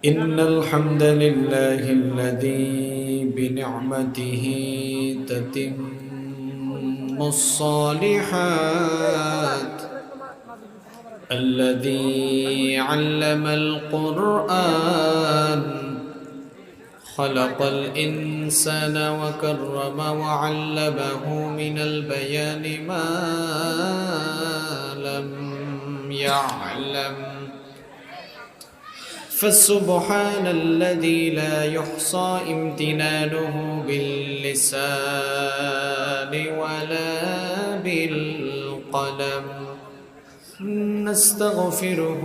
إن الحمد لله الذي بنعمته تتم الصالحات، الذي علم القرآن، خلق الإنسان وكرم وعلمه من البيان ما لم يعلم. فسبحان الذي لا يحصى امتنانه باللسان ولا بالقلم. نستغفره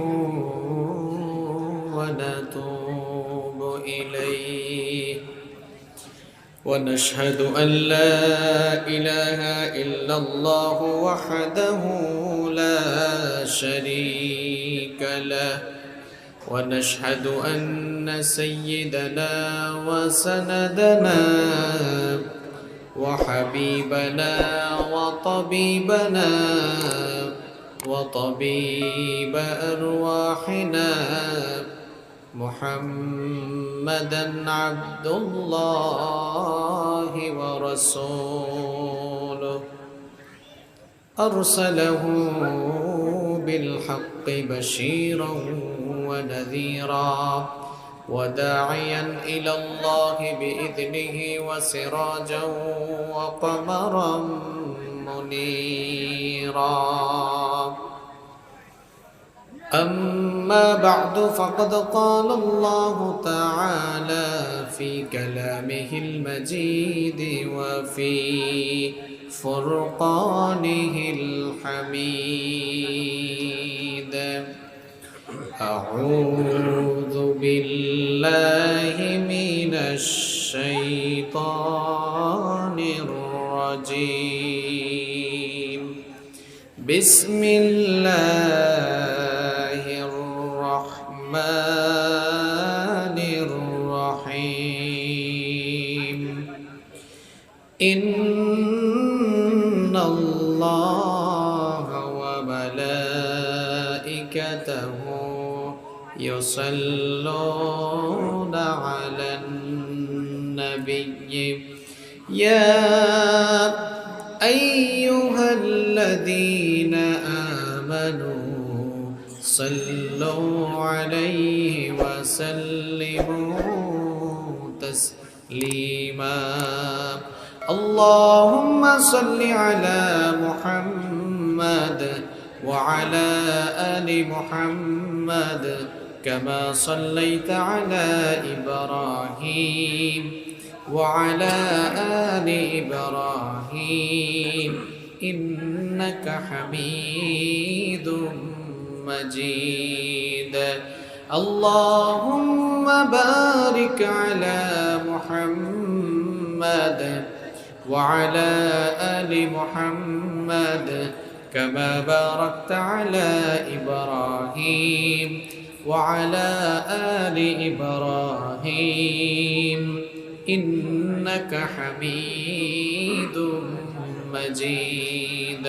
ونتوب إليه، ونشهد أن لا إله إلا الله وحده لا شريك له، ونشهد أن سيدنا وسندنا وحبيبنا وطبيبنا وطبيب أرواحنا محمدًا عبد الله ورسوله، أرسله بالحق بشيرًا ونذيرا وداعيا إلى الله بإذنه وسراجا وقمرا منيرا. أما بعد، فقد قال الله تعالى في كلامه المجيد وفي فرقانه الحميد: أعوذ بالله من الشيطان الرجيم. بسم الله الرحمن الرحيم. إن الله وملائكته يصلون على النبي يا أيها الذين آمنوا صلوا عليه وسلموا تسليما. اللهم صل على محمد وعلى آل محمد كما صليت على إبراهيم وعلى آل إبراهيم إنك حميد مجيد. اللهم بارك على محمد وعلى آل محمد كما باركت على إبراهيم وعلى آل إبراهيم إنك حميد مجيد.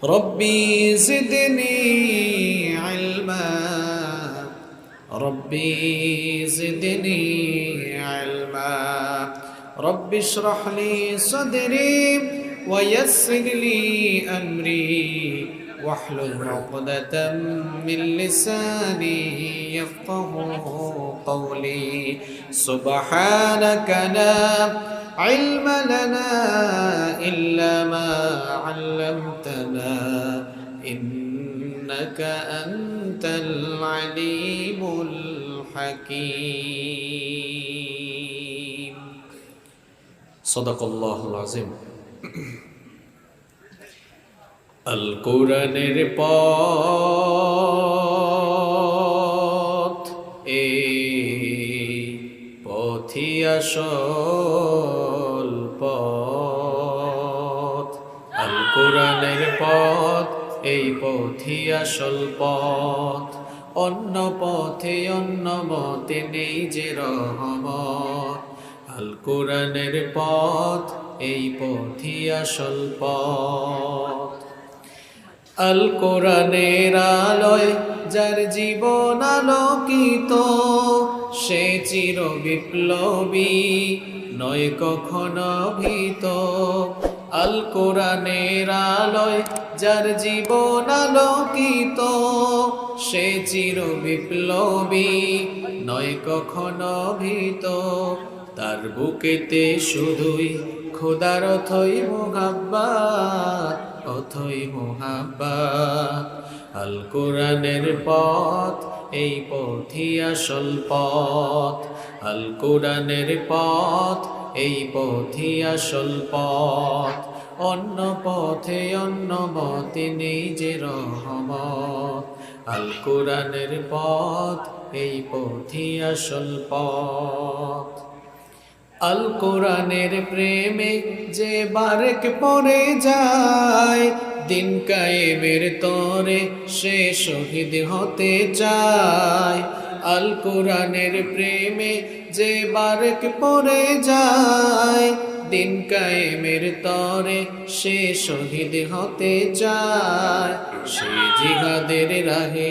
ربي زدني علما، ربي زدني علما. رب اشرح لي صدري ويسر لي أمري واحلل عقدة من لساني يفقه قولي. سبحانك لا علم لنا إلا ما علمتنا إنك أنت العليم الحكيم. صدق الله العظيم. আল কোরআনের পথ, এই পথই আসল পথ। আল কোরআনের পথ, এই পথই আসল পথ। অন্য পথে অন্য মতে নেই যে রহমত। আল কোরআনের পথ, এই পথই আসল পথ। আল কোরআনের আলোয় যার জীবন আলোকিত, সে চির বিপ্লবী, নয় কখনো ভীত। আল কোরআনের আলোয় যার জীবন আলোকিত, সে চির বিপ্লবী, নয় কখনো ভীত। তার বুকেতে শুধুই খোদার অথই মুহাব্বত, অথই মুহাব্বত। আল কোরআনের পথ, এই পথই আসল পথ। আল কোরআনের পথ, এই পথই আসল পথ। অন্য পথে অন্য মতে নেই যে রহমত। আল কোরআনের পথ, এই পথই আসল পথ। আল কোরআনের প্রেমে যে বারেক পড়ে যায়, দিন কায়েমের তরে সে শহীদ হতে চায়। আল কোরআনের প্রেমে যে বারেক পড়ে যায়, দিন কায়েমের তরে সে শহীদ হতে চায়। সে জিহাদের রাহে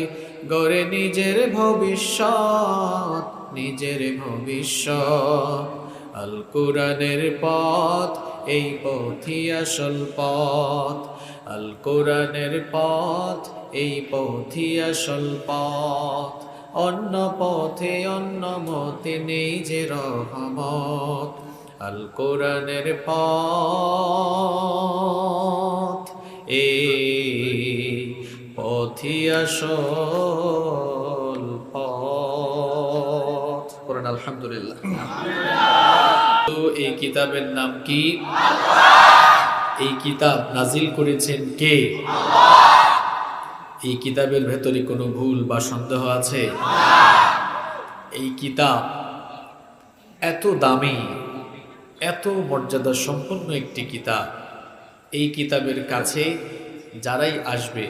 গড়ে নিজের ভবিষ্যৎ, নিজের ভবিষ্যৎ। আল কোরআনের পথ, এই পথই আসল পথ। আল কোরআনের পথ, এই পথই আসল পথ। অন্য পথে অন্য মতে নেই যে রহমত। আল কোরআনের পথ, এই পথই আসল পথ। পড়েন আলহামদুলিল্লাহ। তো এই কিতাবের নাম কি? এই কিতাব নাজিল করেছেন কে? এই কিতাবের ভেতরে কোনো ভুল বা সন্দেহ আছে? এই কিতাব এত দামি, এত মর্যাদা সম্পন্ন একটি কিতাব। এই কিতাবের কাছে যারাই আসবে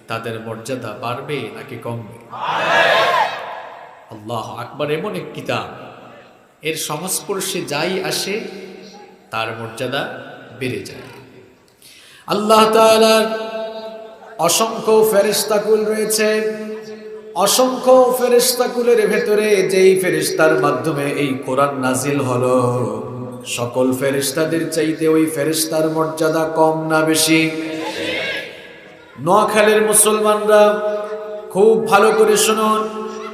তাদের মর্যাদা বাড়বে নাকি কমবে? আল্লাহু আকবার। এমন এক কিতাব, এর সংস্পর্শে যাই আসে তার মর্যাদা বেড়ে যায়। আল্লাহ তাআলার অসংখ্য ফেরেশতাকুল রয়েছে। অসংখ্য ফেরেশতাকুলের ভেতরে যেই ফেরেশতার মাধ্যমে এই কোরআন নাজিল হলো, সকল ফেরেশতাদের চাইতে ওই ফেরেশতার মর্যাদা কম না বেশি? নোয়াখালীর মুসলমানরা খুব ভালো করে শুনুন।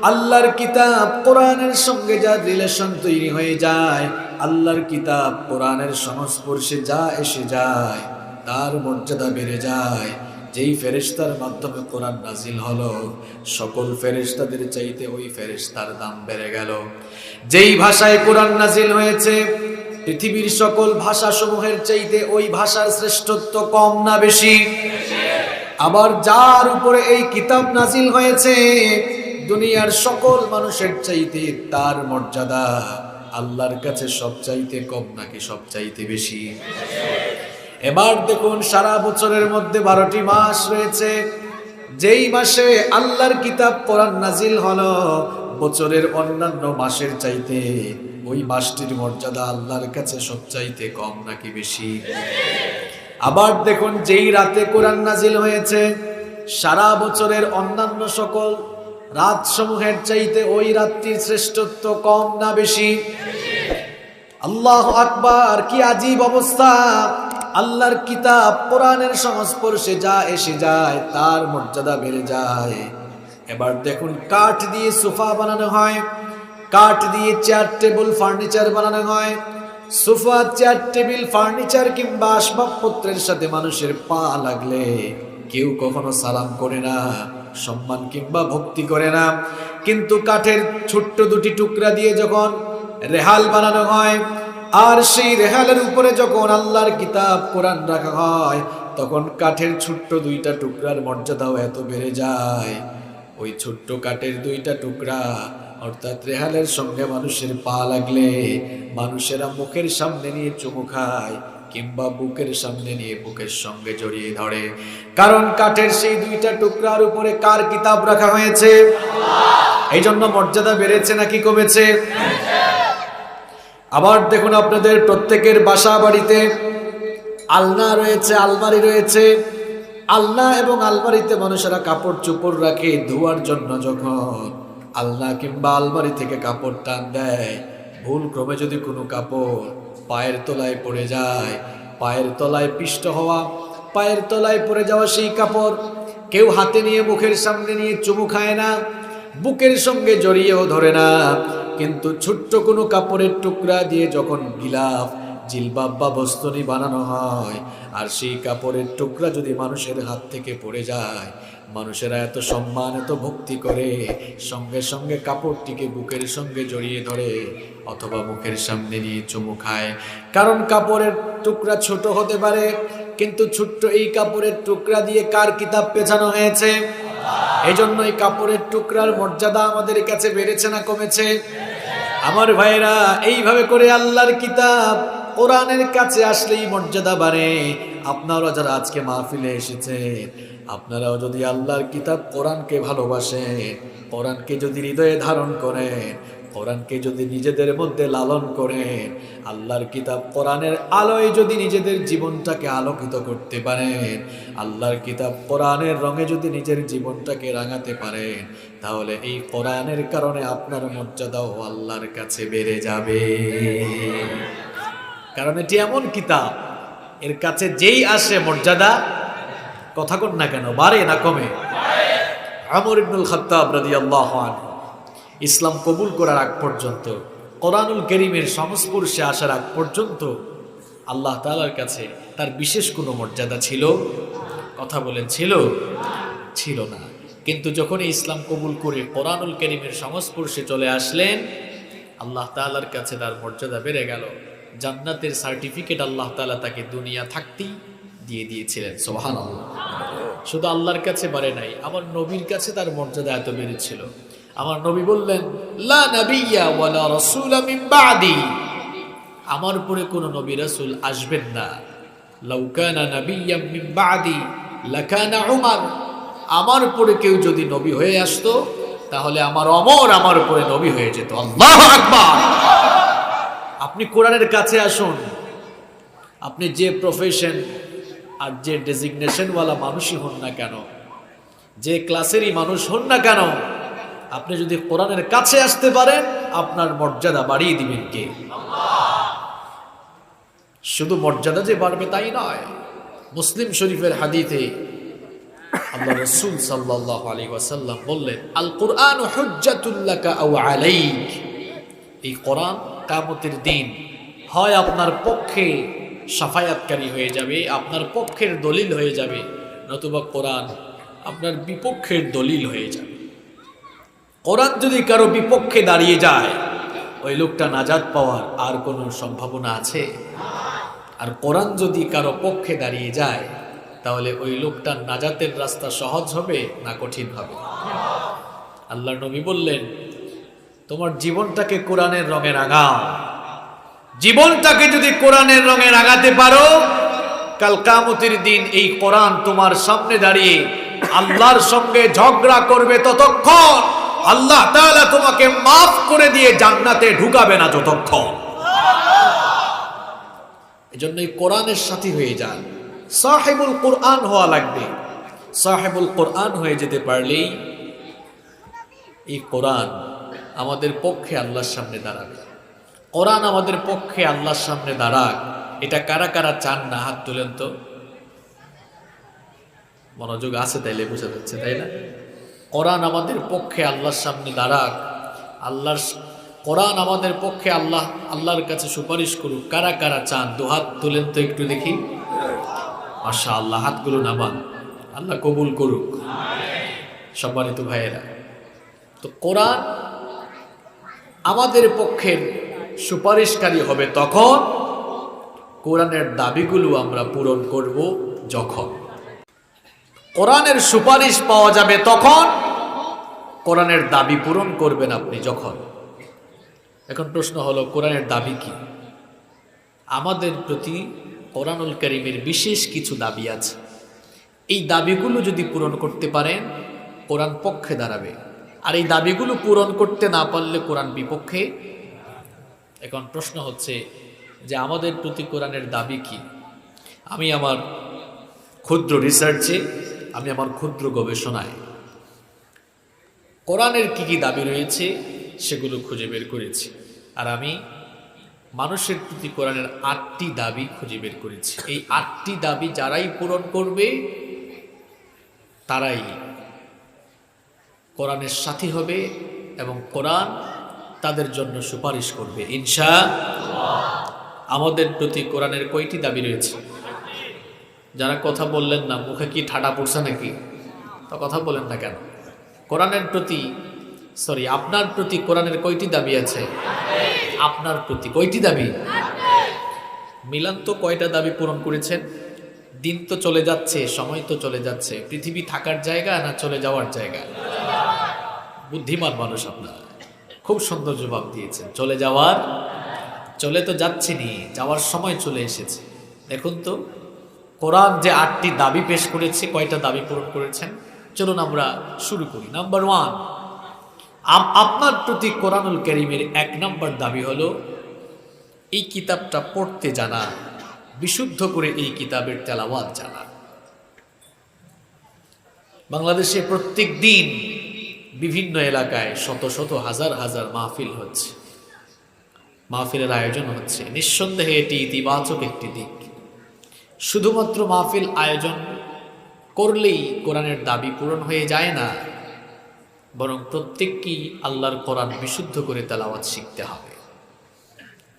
আল্লাহর কিতাব কোরআনের সঙ্গে যা রিলেশন তৈরি হয়ে যায়, আল্লাহর কিতাব কোরআনের সংস্পর্শে যা এসে যায়, তার মর্যাদা বেড়ে যায়। যেই ফেরেশতার মাধ্যমে কোরআন নাজিল হলো, সকল ফেরেশতাদের চাইতে ওই ফেরেশতার দাম বেড়ে গেল। যেই ভাষায় কোরআন নাজিল হয়েছে, পৃথিবীর সকল ভাষাসমূহের চাইতে ওই ভাষার শ্রেষ্ঠত্ব কম না বেশি? আবার যার উপরে এই কিতাব নাজিল হয়েছে, দুনিয়ার সকল মানুষের চাইতে তার মর্যাদা আল্লাহর কাছে সবচাইতে কম নাকি সবচাইতে বেশি? এবার দেখুন, সারা বছরের মধ্যে 12টি মাস রয়েছে। যেই মাসে আল্লাহর কিতাব কোরআন নাজিল হলো, বছরের অন্যান্য মাসের চাইতে ওই মাসটির মর্যাদা আল্লাহর কাছে সবচাইতে কম নাকি বেশি? আবার দেখুন, যেই রাতে কোরআন নাজিল হয়েছে, সারা বছরের অন্যান্য সকল রাত সমূহের চাইতে ওই রাত্রির শ্রেষ্ঠত্ব কম না বেশি? আল্লাহু আকবার। কি আজীব অবস্থা! আল্লাহর কিতাব কোরআনের সংস্পর্শে যা এসে যায় তার মর্যাদা বেড়ে যায়। এবার দেখুন, কাঠ দিয়ে সোফা বানানো হয়, কাঠ দিয়ে চেয়ার টেবিল ফার্নিচার বানানো হয়। সোফা, চেয়ার টেবিল ফার্নিচার কিংবা আসবাবপত্রের সাথে মানুষের পা লাগলে কেউ কখনো সালাম করে না, সম্মান কিংবা ভক্তি করে না। কিন্তু কাঠের ছোট্ট দুটি টুকরা দিয়ে যখন রেহাল বানানো হয়, আর সেই রেহালের উপরে যখন আল্লাহর কিতাব কোরআন রাখা হয়, তখন কাঠের ছোট্ট দুইটা টুকরার মর্যাদাও এত বেড়ে যায়। ওই ছোট্ট কাঠের দুইটা টুকরা অর্থাৎ রেহালের সঙ্গে মানুষের পা লাগলে মানুষেরা মুখের সামনে নিয়ে চুমু খায় কিংবা বুকের সামনে নিয়ে বুকের সঙ্গে জড়িয়ে ধরে। কারণ কাঠের সেই দুইটা টুকরার উপরে কার কিতাব রাখা হয়েছে? এই জন্য মর্যাদা বেড়েছে নাকি কমেছে? আবার দেখুন, আপনাদের প্রত্যেকের বাসা বাড়িতে আলনা রয়েছে, আলমারি রয়েছে। আলনা এবং আলমারিতে মানুষেরা কাপড় চোপড় রাখে ধোয়ার জন্য, যখন আলনা কিংবা আলমারি থেকে কাপড় টান দেয়, ভুল ক্রমে যদি কোনো কাপড় পায়ের তলায় পড়ে যায়, পায়ের তলায় পিষ্ট হওয়া, পায়ের তলায় পড়ে যাওয়া সেই কাপড় কেউ হাতে নিয়ে মুখের সামনে নিয়ে চুমু খায় না, বুকের সঙ্গে জড়িয়েও ধরে না, কিন্তু ছোট্ট কোনো কাপড়ের টুকরা দিয়ে যখন গিলাফ, জিলবাব বা বস্ত্রনী বানানো হয়, আর সেই কাপড়ের টুকরা যদি মানুষের হাত থেকে পড়ে যায়, মানুষেরা এত সম্মান এত ভক্তি করে সঙ্গে সঙ্গে কাপড়টিকে বুকের সঙ্গে জড়িয়ে ধরে অথবা মুখের সামনে নিয়ে চুমু খায়। কারণ কাপড়ের টুকরা ছোট হতে পারে, কিন্তু ছোট্ট এই কাপড়ের টুকরা দিয়ে কার কিতাব পেছানো হয়েছে? এই জন্য এই কাপড়ের টুকরার মর্যাদা আমাদের কাছে বেড়েছে না কমেছে? আমার ভাইরা, এইভাবে করে আল্লাহর কিতাব কোরআনের কাছে আসলেই মর্যাদা বাড়ে। আপনারা যারা আজকে মাহফিলে এসেছেন, আপনারাও যদি আল্লাহর কিতাব কোরআনকে ভালোবাসেন, কোরআনকে যদি হৃদয়ে ধারণ করেন, কোরআনকে যদি নিজেদের মধ্যে লালন করেন, আল্লাহর কিতাব কোরআনের আলোয় যদি নিজেদের জীবনটাকে আলোকিত করতে পারেন, আল্লাহর কিতাব কোরআনের রঙে যদি নিজের জীবনটাকে রাঙাতে পারেন, তাহলে এই কোরআনের কারণে আপনার মর্যাদাও আল্লাহর কাছে বেড়ে যাবে। কারণ এটি এমন কিতাব, এর কাছে যেই আসে মর্যাদা, কথা কন না কেন, বাড়ে না কমে? ওমর ইবনুল খাত্তাব রাদিয়াল্লাহু আনহু ইসলাম কবুল করার আগ পর্যন্ত, কোরআনুল কারীমের সংস্পর্শে আসার আগ পর্যন্ত আল্লাহ তাআলার কাছে তার বিশেষ কোনো মর্যাদা ছিল? কথা বলেন, ছিল? ছিল না। কিন্তু যখন ইসলাম কবুল করে কোরআনুল কারীমের সংস্পর্শে চলে আসলেন, আল্লাহ তাআলার কাছে তার মর্যাদা বেড়ে গেল। জান্নাতের সার্টিফিকেট আল্লাহ তাআলা তাকে দুনিয়া থাকতেই দিয়ে দিয়েছিলেন। সুবহানাল্লাহ। শুধু আল্লাহর কাছে বাড়ে নাই, আমার নবীর কাছে তার মর্যাদা এত বেড়েছিল। আমার নবী বললেন, লা নাবিয়্যা ওয়ালা রাসূলা মিন বা'দি, আমার পরে কোনো নবী রাসূল আসবেন না। লাউ কানা নাবিয়্যাম মিন বা'দি লাকানা উমর, আমার পরে কেউ যদি নবী হয়ে আসতো, তাহলে আমার ওমর আমার পরে নবী হয়ে যেত। আল্লাহু আকবার। আপনি কোরআনের কাছে আসুন, আপনি যে প্রফেশন আর যে ডেজিগনেশনওয়ালা মানুষই হন না কেন, যে ক্লাসেরই মানুষ হন না কেন, আপনি যদি কোরআনের কাছে আসতে পারেন, আপনার মর্যাদা বাড়িয়ে দিবেন কে? শুধু মর্যাদা যে বাড়বে তাই নয়। মুসলিম শরীফের হাদিসে আল্লাহ রাসূল সাল্লাল্লাহু আলাইহি ওয়াসাল্লাম বললেন, আল কুরআনু হুজ্জাতুল লাকা আও আলাইক, এই কোরআন কিয়ামতের দিন হয় আপনার পক্ষে শাফায়াতকারী হয়ে যাবে, আপনার পক্ষের দলিল হয়ে যাবে, নতুবা কোরআন আপনার বিপক্ষের দলিল হয়ে যাবে। কোরআন যদি কারো বিপক্ষে দাঁড়িয়ে যায়, ওই লোকটা নাজাত পাওয়ার আর কোনো সম্ভাবনা আছে? আর কোরআন যদি কারো পক্ষে দাঁড়িয়ে যায়, তাহলে ওই লোকটার নাজাতের রাস্তা সহজ হবে না কঠিন হবে? আল্লাহর নবী বললেন, তোমার জীবনটাকে কোরআনের রঙে রাঙাও। জীবনটাকে যদি কোরআনের রঙে রাঙাতে পারো, কাল কিয়ামতের দিন এই কোরআন তোমার সামনে দাঁড়িয়ে আল্লাহর সঙ্গে ঝগড়া করবে ততক্ষণ, আল্লাহ তাআলা তোমাকে মাফ করে দিয়ে জান্নাতে ঢুকাবে না যতক্ষণ। এজন্য এই কোরআনের সাথী হয়ে যান, সাহিবুল কোরআন হওয়া লাগবে। সাহিবুল কোরআন হয়ে যেতে পারলেই এই কোরআন আমাদের পক্ষে আল্লাহর সামনে দাঁড়াবে। কোরআন আমাদের পক্ষে আল্লাহর সামনে দাঁড়াক, এটা কারা কারা চান না? হাত তুলেন তো। মনোযোগ আছে তাইলে বোঝা যাচ্ছে, তাই না? কোরআন আমাদের পক্ষে আল্লাহর সামনে দাঁড়াক, আল্লাহর কোরআন আমাদের পক্ষে আল্লাহর কাছে সুপারিশ করুক। কারা কারা চান? দু হাত তুলেন তো একটু দেখি। মাশাআল্লাহ, হাতগুলো নামান, আল্লাহ কবুল করুক। সম্মানিত ভাইয়েরা, তো কোরআন আমাদের পক্ষের সুপারিশকারী হবে তখন, কোরআনের দাবিগুলো আমরা পূরণ করব যখন। কোরআনের সুপারিশ পাওয়া যাবে তখন, কোরআনের দাবি পূরণ করবেন আপনি যখন। এখন প্রশ্ন হলো, কোরআনের দাবি কি? আমাদের প্রতি কোরআনুল কারীমের বিশেষ কিছু দাবি আছে। এই দাবিগুলো যদি পূরণ করতে পারেন, কোরআন পক্ষে দাঁড়াবে। আর এই দাবিগুলো পূরণ করতে না পারলে কোরআন বিপক্ষে। এখন প্রশ্ন হচ্ছে যে আমাদের প্রতি কোরআনের দাবি কি? আমি আমার ক্ষুদ্র রিসার্চে, আমি আমার ক্ষুদ্র গবেষণায় কোরআনের কি কি দাবি রয়েছে সেগুলো খুঁজে বের করেছি। আর আমি মানুষের প্রতি কোরআনের 8টি দাবি খুঁজে বের করেছি। এই 8টি দাবি যারাই পূরণ করবে তারাই কোরআনের সাথী হবে এবং কোরআন তাদের জন্য সুপারিশ করবে ইনশাআল্লাহ। আমাদের প্রতি কোরআনের কয়টি দাবি রয়েছে? যারা কথা বললেন না, মুখে কি ঠাডা পড়ছে নাকি? তো কথা বলেন না কেন? কোরআনের প্রতি আপনার প্রতি কোরআনের কয়টি দাবি আছে? আপনার প্রতি কয়টি দাবি? মিলান তো কয়টা দাবি পূরণ করেছেন? দিন তো চলে যাচ্ছে, সময় তো চলে যাচ্ছে, পৃথিবী থাকার জায়গা না চলে যাওয়ার জায়গা? বুদ্ধিমান মানুষ আপনারা, খুব সুন্দর জবাব দিয়েছেন। চলে যাওয়ার, চলে তো যাচ্ছেনি, যাওয়ার সময় চলে এসেছে। দেখুন তো কোরআন যে 8টি দাবি পেশ করেছে, কয়টা দাবি পূরণ করেছেন? চলুন আমরা শুরু করি। নাম্বার 1, আপনার প্রতি কোরআনুল কারীমের 1 নম্বর দাবি হলো এই কিতাবটা পড়তে জানা, বিশুদ্ধ করে এই কিতাবের তেলাওয়াত জানা। বাংলাদেশে প্রত্যেক দিন বিভিন্ন এলাকায় শত শত হাজার হাজার মাহফিল হচ্ছে, মাহফিলের আয়োজন হচ্ছে। নিঃসন্দেহে এটি ইতিবাচক একটি দিক। শুধুমাত্র মাহফিল আয়োজন করলেই কোরআনের দাবি পূরণ হয়ে যায় না, বরং প্রত্যেককেই আল্লাহর কোরআন বিশুদ্ধ করে তেলাওয়াত শিখতে হবে।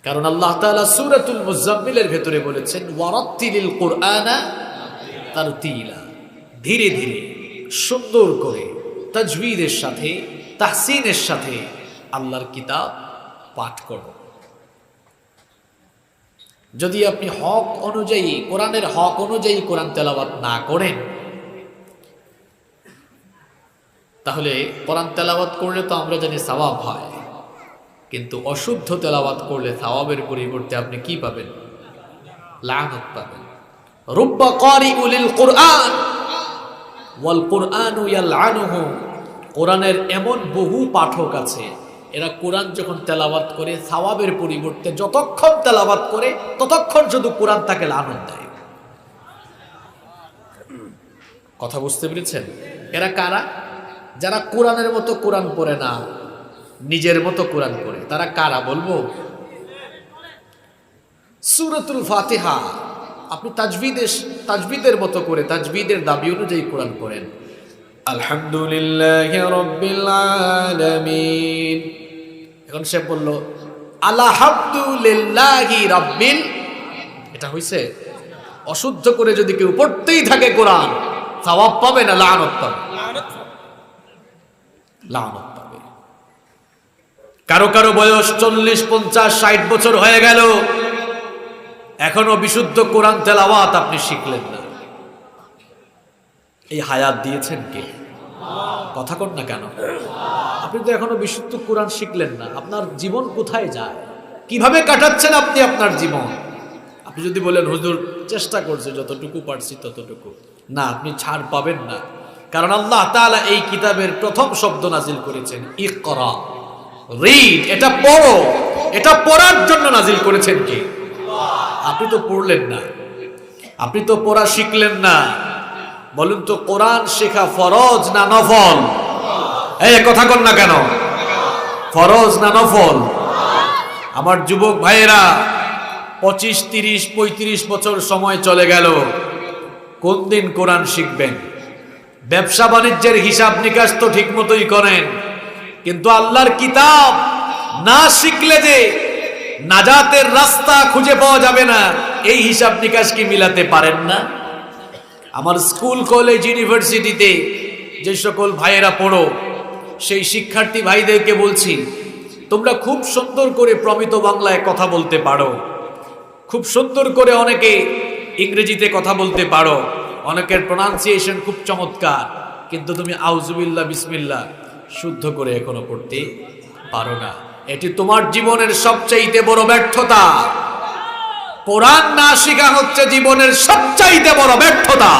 কারণ আল্লাহ তাআলা সূরাতুল মুজাম্মিলের ভেতরে বলেছেন, ওয়ারাত্তিলিল কুরআনা তারতিলা, ধীরে ধীরে সুন্দর করে তাজবীদের সাথে তাহসিনের সাথে আল্লাহর কিতাব পাঠ করো। যদি আপনি হক অনুযায়ী, কোরআনের হক অনুযায়ী কোরআন তেলাওয়াত না করেন, তাহলে কোরআন তেলাওয়াত করলে তো আমরা জানি সওয়াব হয়, কিন্তু অশুদ্ধ তেলাওয়াত করলে সওয়াবের পরিবর্তে আপনি কি পাবেন? লানত পাবেন। রুব্বা কারিউল কুরআন ওয়াল কুরআনু ইয়ালআনুহু, কোরআনের এমন বহু পাঠক আছে, এরা কোরআন যখন তেলাওয়াত করে সওয়াবের পরিবর্তে যতক্ষণ তেলাওয়াত করে ততক্ষণ শুধু কোরআন তাকে লানত দেয়। কথা বুঝতে পেরেছেন? এরা কারা? যারা কোরআনের মতো কোরআন পড়ে না, নিজের মতো কোরআন পড়ে। তারা কারা বলবো? সূরাতুল ফাতিহা আপনি তাজবীদের মতো করে, তাজবীদের দাবি অনুযায়ী কোরআন পড়েন। আলহামদুলিল্লাহি রাব্বিল আলামিন। এখন সে বলল আলহামদুলিল্লাহি রাব্বিল, এটা হইছে? অশুদ্ধ করে যদি কেউ পড়তেই থাকে কোরআন, সওয়াব পাবে না লানত পাবে? লানত পাবে। কারো কারো বয়স 40, 50, 60 বছর হয়ে গেল, এখনো বিশুদ্ধ কোরআন তেলাওয়াত আপনি শিখলেন না। এই হায়াত দিয়েছেন কে? কথা কর না কেন? আপনি তো এখনো বিশুদ্ধ কোরআন শিখলেন না। আপনার জীবন কোথায় যায়? কিভাবে কাটাচ্ছেন আপনি আপনার জীবন? আপনি যদি বলেন হুজুর চেষ্টা করছে, যতটুকু পারছি ততটুকু, না, আপনি ছাড় পাবেন না। কারণ আল্লাহ তাআলা এই কিতাবের প্রথম শব্দ নাজিল করেছেন ইকরা, রিড, এটা পড়ো। এটা পড়ার জন্য নাজিল করেছেন কে? আপনি তো পড়লেন না, আপনি তো পড়া শিখলেন না। বলুন তো কোরআন শেখা ফরজ না নফল? এই কথা কর না কেন? ফরজ না নফল? আমার যুবক ভাইয়েরা, 25, 30, 35 বছর সময় চলে গেল, কোন দিন কোরআন শিখবেন? ব্যবসা বাণিজ্যের হিসাব নিকাশ তো ঠিক মতোই করেন, কিন্তু আল্লাহর কিতাব না শিখলে যে নাজাতের রাস্তা খুঁজে পাওয়া যাবে না, এই হিসাব নিকাশ কি মিলাতে পারেন না? আমার স্কুল, কলেজ, ইউনিভার্সিটিতে যে সকল ভাইয়েরা পড়ো, সেই শিক্ষার্থী ভাইদেরকে বলছি, তোমরা খুব সুন্দর করে প্রমিত বাংলায় কথা বলতে পারো, খুব সুন্দর করে অনেকে ইংরেজিতে কথা বলতে পারো, অনেকের প্রোনাউন্সিয়েশন খুব চমৎকার, কিন্তু তুমি আউযুবিল্লাহ বিসমিল্লাহ শুদ্ধ করে এখনো পড়তে পারো না। এটি তোমার জীবনের সবচাইতে বড় ব্যর্থতা। কোরআন না শেখা হচ্ছে জীবনের সবচাইতে বড় ব্যর্থতা।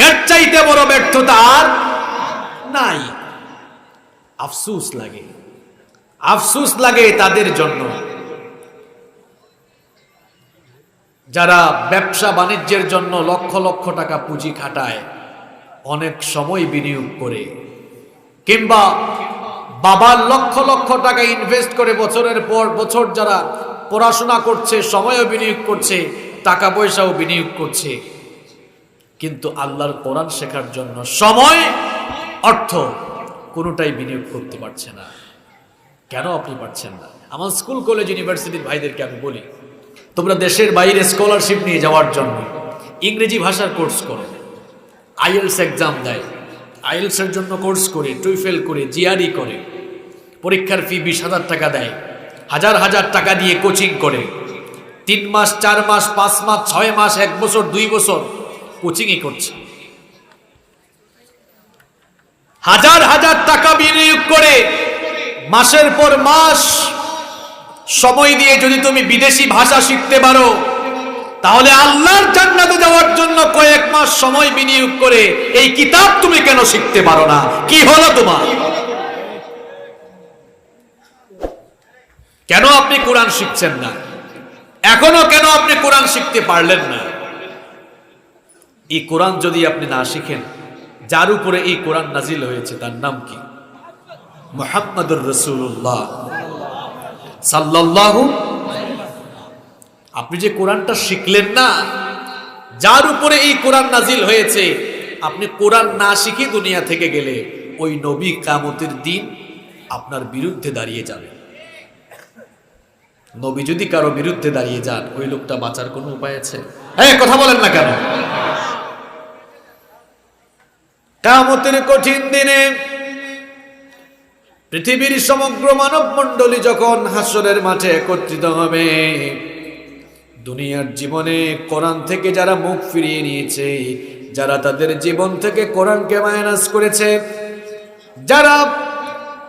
এর চাইতে বড় ব্যর্থতা আর নাই। আফসোস লাগে, আফসোস লাগে তাদের জন্য যারা ব্যবসা বাণিজ্যের জন্য লক্ষ লক্ষ টাকা পুঁজি খাটায়, অনেক সময় বিনিয়োগ করে, কিংবা বাবার লক্ষ লক্ষ টাকা ইনভেস্ট করে বছরের পর বছর যারা পড়াশোনা করছে, সময়ও বিনিয়োগ করছে, টাকা পয়সাও বিনিয়োগ করছে, কিন্তু আল্লাহর কোরআন শেখার জন্য সময়, অর্থ কোনোটাই বিনিয়োগ করতে পারছে না। কেন আপনি পারছেন না? আমার স্কুল কলেজ ইউনিভার্সিটির ভাইদেরকে আমি বলি, তোমরা দেশের বাইরে স্কলারশিপ নিয়ে যাওয়ার জন্য ইংরেজি ভাষার কোর্স করো, আইএলস এক্সাম দেয়, আইএলসের জন্য কোর্স করে, টুইফেল করে, জিআরই করে, পরীক্ষার ফি 20,000 টাকা দেয়, হাজার হাজার টাকা দিয়ে কোচিং করে, 3 মাস 4 মাস 5 মাস 6 মাস 1 বছর 2 বছর কোচিংই করছে। হাজার হাজার টাকা বিনিয়োগ করে মাসের পর মাস সময় দিয়ে যদি তুমি বিদেশি ভাষা শিখতে পারো, তাহলে আল্লাহর জান্নাতে যাওয়ার জন্য কয়েক মাস সময় বিনিয়োগ করে এই কিতাব তুমি কেন শিখতে পারো না? কি হলো তোমার? কেন আপনি কোরআন শিখছেন না? এখনো কেন আপনি কোরআন শিখতে পারলেন না? এই কোরআন যদি আপনি না শিখেন, যার উপরে এই কোরআন নাজিল হয়েছে তার নাম কি? মুহাম্মাদুর রাসূলুল্লাহ সাল্লাল্লাহু। আপনি যে কোরআনটা শিখলেন না, যার উপরে এই কোরআন নাজিল হয়েছে, আপনি কোরআন না শিখে দুনিয়া থেকে গেলে ওই নবী কিয়ামতের দিন আপনার বিরুদ্ধে দাঁড়িয়ে যাবে। নবী যদি কারো বিরুদ্ধে দাঁড়িয়ে যান, ওই লোকটা বাঁচার কোনো উপায় আছে? হ্যাঁ, কথা বলেন না কেন? কিয়ামতের কঠিন দিনে পৃথিবীর সমগ্র মানব মণ্ডলী যখন হাসরের মাঠে একত্রিত হবে, দুনিয়ার জীবনে কোরআন থেকে যারা মুখ ফিরিয়ে নিয়েছে, যারা তাদের জীবন থেকে কোরআনকে মাইনাস করেছে, যারা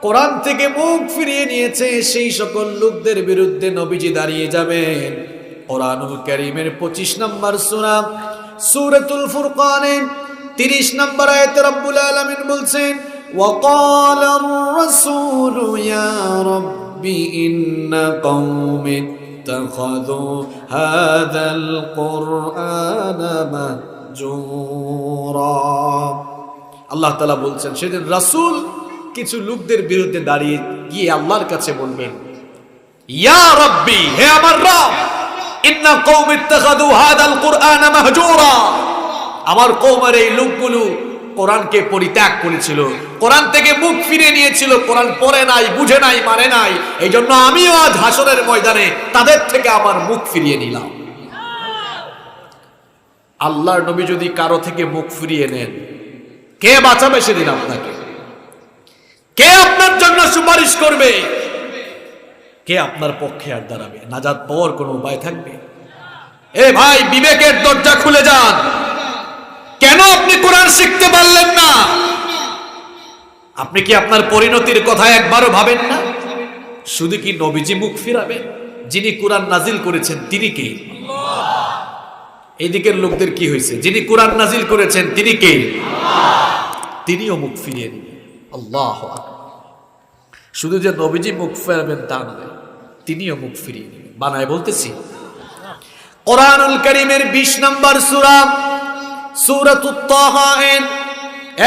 কোরআন থেকে মুখ ফিরিয়ে নিয়েছে, সেই সকল লোকদের বিরুদ্ধে নবীজি দাঁড়িয়ে যাবেন। কোরআনুল কারীমের 25 নম্বর সূরা সূরাতুল ফুরকানের 30 নম্বর আয়াতে রব্বুল আলামিন বলছেন, وقال الرسول يا رب إن قوم اتخذوا هذا القرآن مهجورا। আল্লাহ তাআলা বলছেন, সেদিন রাসূল কিছু লোকদের বিরুদ্ধে দাঁড়িয়ে গিয়ে আল্লাহর কাছে বলবেন, ইয়া রাব্বি, হে আমার রব, ইন্না কওম ইত্তাখাযু হাযাল কুরআনা মাহজুরা, আমার কওমের এই লোকগুলো কোরআনকে পরিত্যাগ করেছিল, কোরআন থেকে মুখ ফিরিয়ে নিয়েছিল, কোরআন পড়ে নাই, বুঝে নাই, মানে নাই। এই জন্য আমিও আজ হাসরের ময়দানে তাদের থেকে আমার মুখ ফিরিয়ে নিলাম। আল্লাহর নবী যদি কারো থেকে মুখ ফিরিয়ে নেন, কে বাঁচাবে সেদিন আপনাকে? কে আপনার জন্য সুপারিশ করবে? কে আপনার পক্ষে আর দাঁড়াবে? নাজাত পাওয়ার কোনো উপায় থাকবে? এ ভাই, বিবেকের দরজা খুলে যান। কেন আপনি কোরআন শিখতে পারলেন না? আপনি কি আপনার পরিণতির কথা একবারও ভাবেন না? শুধু কি নবীজি মুখ ফিরাবেন? যিনি কোরআন নাজিল করেছেন তিনি কে? এইদিকের লোকদের কি হয়েছে? যিনি কোরআন নাজিল করেছেন তিনি কে? তিনিও মুখ ফিরিয়ে নেবেন। আল্লাহু আকবার। শুধু যে নবীজি মুখ ফিরাবেন তা নয়, তিনিও মুখ ফিরিয়ে নেবেন। বানায় বলতেছি, কোরআনুল কারীমের 20 নম্বর সূরা সূরাতুত তাহা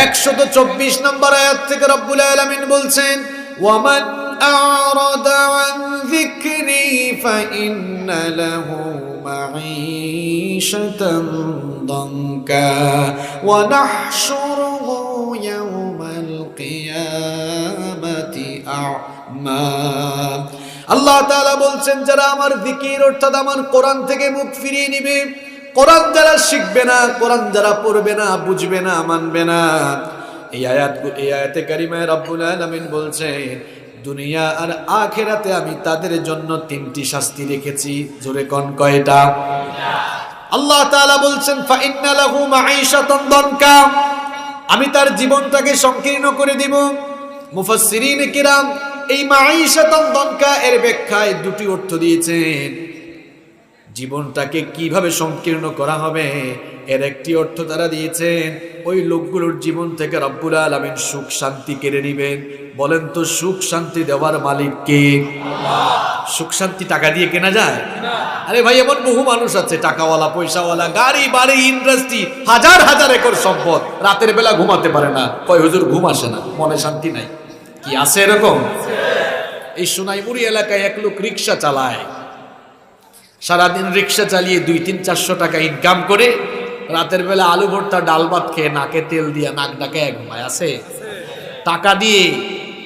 124 নম্বর আয়াত থেকে রব্বুল আলামিন বলছেন, ওয়ামান আ'রাদা আন যিকরি ফাইন্না লাহু মাঈশাতান দানকা ওয়া নাহশুরুহু ইয়াওমাল কিয়ামাতি আ'মা। আল্লাহ তাআলা বলছেন, যারা আমার জিকির অর্থাৎ আমার কোরআন থেকে মুখ ফিরিয়ে নিবে, কোরআন যারা শিখবে না, কোরআন যারা পড়বে না, বুঝবে না, মানবে না, এই আয়াতে কারিমায় রব্বুল আলামিন বলছেন, দুনিয়া আর আখিরাতে আমি তাদের জন্য 3টি শাস্তি রেখেছি। জোরে কোন কয়টা? আল্লাহ তাআলা বলছেন, ফাইন্না লাহু মাঈশাতান দানকা, আমি তার জীবনটাকে সংকীর্ণ করে দিব। মুফাসসিরিন কিরাম এই মাঈশাতান দানকা এর ব্যাখ্যায় 2টি অর্থ দিয়েছেন। জীবনটাকে কিভাবে সংকীর্ণ করা হবে, এর একটি অর্থ তারা দিয়েছেন, ওই লোকগুলোর জীবন থেকে রব্বুল আলামিন সুখ শান্তি কেড়ে নেবেন। বলেন তো, সুখ শান্তি দেওয়ার মালিক কে? সুখ শান্তি টাকা দিয়ে কেনা যায়? আরে ভাই, এমন বহু মানুষ আছে, টাকাওয়ালা, পয়সাওয়ালা, গাড়ি বাড়ি, ইন্ডাস্ট্রি, হাজার হাজার একর সম্পদ, রাতের বেলা ঘুমাতে পারে না। কয় হুজুর ঘুম আসে না, মনে শান্তি নাই। কি আছে এরকম? এই সোনাইমুড়ি এলাকায় এক লোক রিক্সা চালায়, সারাদিন রিক্সা চালিয়ে 200-400 টাকা ইনকাম করে রাতের বেলা আলু ভর্তা ডাল ভাত খেয়ে নাকে তেল দিয়া নাক ডাকায় ঘুমায়। আছে? টাকা দিয়ে,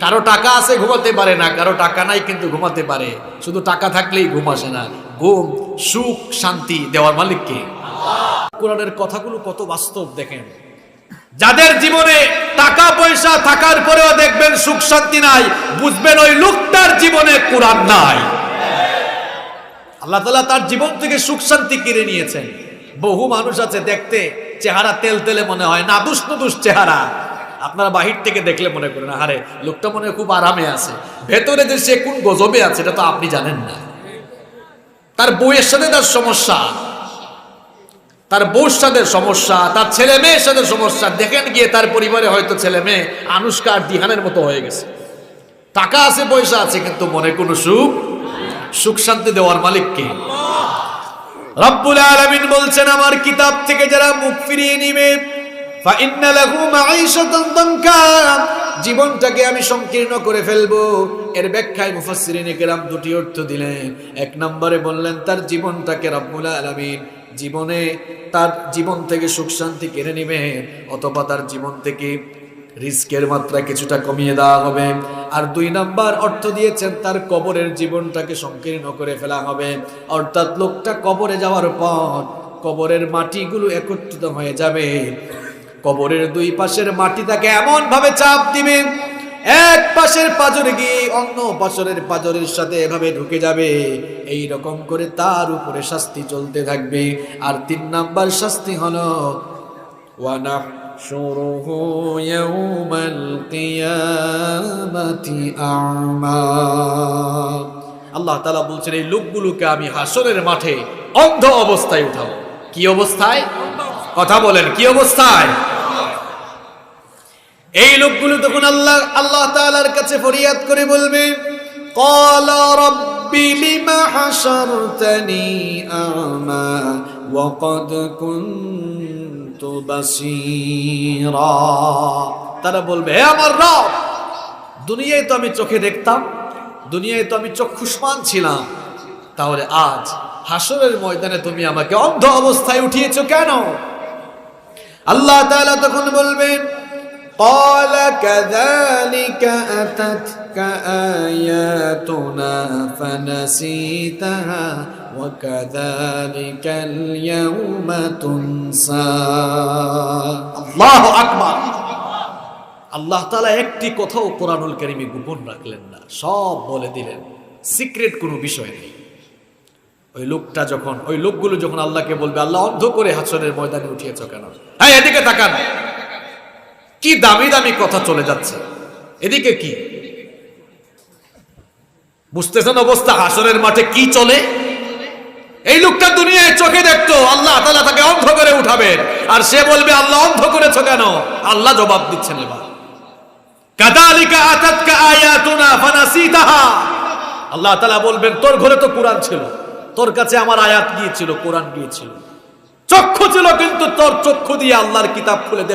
কারো টাকা আছে ঘুমাতে পারে না, কারো টাকা নাই কিন্তু ঘুমাতে পারে। শুধু টাকা থাকলেই ঘুম আসে না। ঘুম, সুখ, শান্তি দেওয়ার মালিক কে? কোরআনের কথাগুলো কত বাস্তব দেখেন। যাদের জীবনে টাকা পয়সা থাকার পরেও দেখবেন সুখ শান্তি নাই, বুঝবেন ওই লোকটার জীবনে কোরআন নাই। আল্লাহ তাআলা তার জীবন থেকে সুখ শান্তি কেড়ে নিয়েছেন। বহু মানুষ আছে দেখতে চেহারা তেল তেলে মনে হয়, নাদুস নুদুস চেহারা, আপনারা বাহির থেকে দেখলে মনে করেন আরে লোকটা মনে হয় খুব আরামে আছে, ভেতরে যে সে কোন গজবে আছে এটা তো আপনি জানেন না। তার বউয়ের সাথে তার সমস্যা, তার বউর সাথে সমস্যা, তার ছেলে মেয়ের সাথে সমস্যা। দেখেন গিয়ে তার পরিবারে হয়তো ছেলে মেয়ে আনুষ্কা আর দিহানের মতো হয়ে গেছে। টাকা আছে, পয়সা আছে, কিন্তু মনে কোনো সুখ, সুখ শান্তি দেওয়ার মালিক কে? রব্বুল আলামিন বলছেন, আমার কিতাব থেকে যারা মুখ ফিরিয়ে নিবে ফাইন্না লাহু মাঈশাতান দানকা, জীবনটাকে আমি সংকীর্ণ করে ফেলবো। এর ব্যাখ্যায় মুফাসসিরিনে কেরাম দুটি অর্থ দিলেন। এক নম্বরে বললেন তার জীবনটাকে রব্বুল আলামিন জীবনে তার জীবন থেকে সুখ শান্তি কেড়ে নেবে, অথবা তার জীবন থেকে রিস্কের মাত্রা কিছুটা কমিয়ে দেওয়া হবে। আর 2 নাম্বার অর্থ দিয়েছেন তার কবরের জীবনটাকে সংকীর্ণ করে ফেলা হবে। অর্থাৎ লোকটা কবরে যাওয়ার পর কবরের মাটিগুলো একত্রিত হয়ে যাবে, কবরের 2 পাশের মাটি তাকে এমন ভাবে চাপ দিবে, এক পাশের পাঁজরে গিয়ে অন্য পাশের পাঁজরের সাথে এভাবে ঢুকে যাবে। এই রকম করে তার উপরে শাস্তি চলতে থাকবে। আর 3 নাম্বার শাস্তি হলো ওয়ানাহশুরুহু ইয়াউমাল কিয়ামাতি আ'মা। আল্লাহ তাআলা বলছেন এই লোকগুলোকে আমি হাসরের মাঠে অন্ধ অবস্থায় উঠাবো। কি অবস্থায়? কথা বলেন, কি অবস্থায়? এই লোকগুলো তখন আল্লাহ তাআলার কাছে ফরিয়াদ করে বলবে, ক্বালা রাব্বি লিমা হাশারতানি আ'মা ওয়া ক্বাদ কুনতু বাসীরা। তারা বলবে, হে আমার রব, দুনিয়ায় তো আমি চোখে দেখতাম, দুনিয়ায় তো আমি চক্ষুষ্মান ছিলাম, তাহলে আজ হাসরের ময়দানে তুমি আমাকে অন্ধ অবস্থায় উঠিয়েছো কেন? আল্লাহ তাআলা তখন বলবেন, قال كذلك أتتك آياتنا فنسيتها وكذلك اليوم تنسى। আল্লাহু আকবার। আল্লাহ তাআলা একটি কথাও কোরআনুল কারীমে গোপন রাখলেন না, সব বলে দিলেন, সিক্রেট কোনো বিষয় নেই। ওই লোকগুলো যখন আল্লাহকে বলবে, আল্লাহ অন্ধ করে হাসরের ময়দানে উঠিয়েছো কেন? হ্যাঁ, এদিকে তাকান, কি দামি দামি কথা চলে যাচ্ছে, এদিকে কি বুঝতেছেন অবস্থা হাসরের মাঠে কি চলে? এই লোকটা দুনিয়ায় চোখে দেখতো, আল্লাহ তাআলা তাকে অন্ধ করে উঠাবেন, আর সে বলবে আল্লাহ অন্ধ করেছো কেন? আল্লাহ জবাব দিচ্ছেন, এবার কাযালিকা আতাতকা আয়াতুনা ফানাসিতাহা। আল্লাহ তাআলা বলবেন, তোর ঘরে তো কোরআন ছিল, তোর কাছে আমার আয়াত গিয়েছিল, কোরআন গিয়েছিল, চক্ষু ছিল, কিন্তু তোর চক্ষু দিয়ে আল্লাহর কিতাব খুলে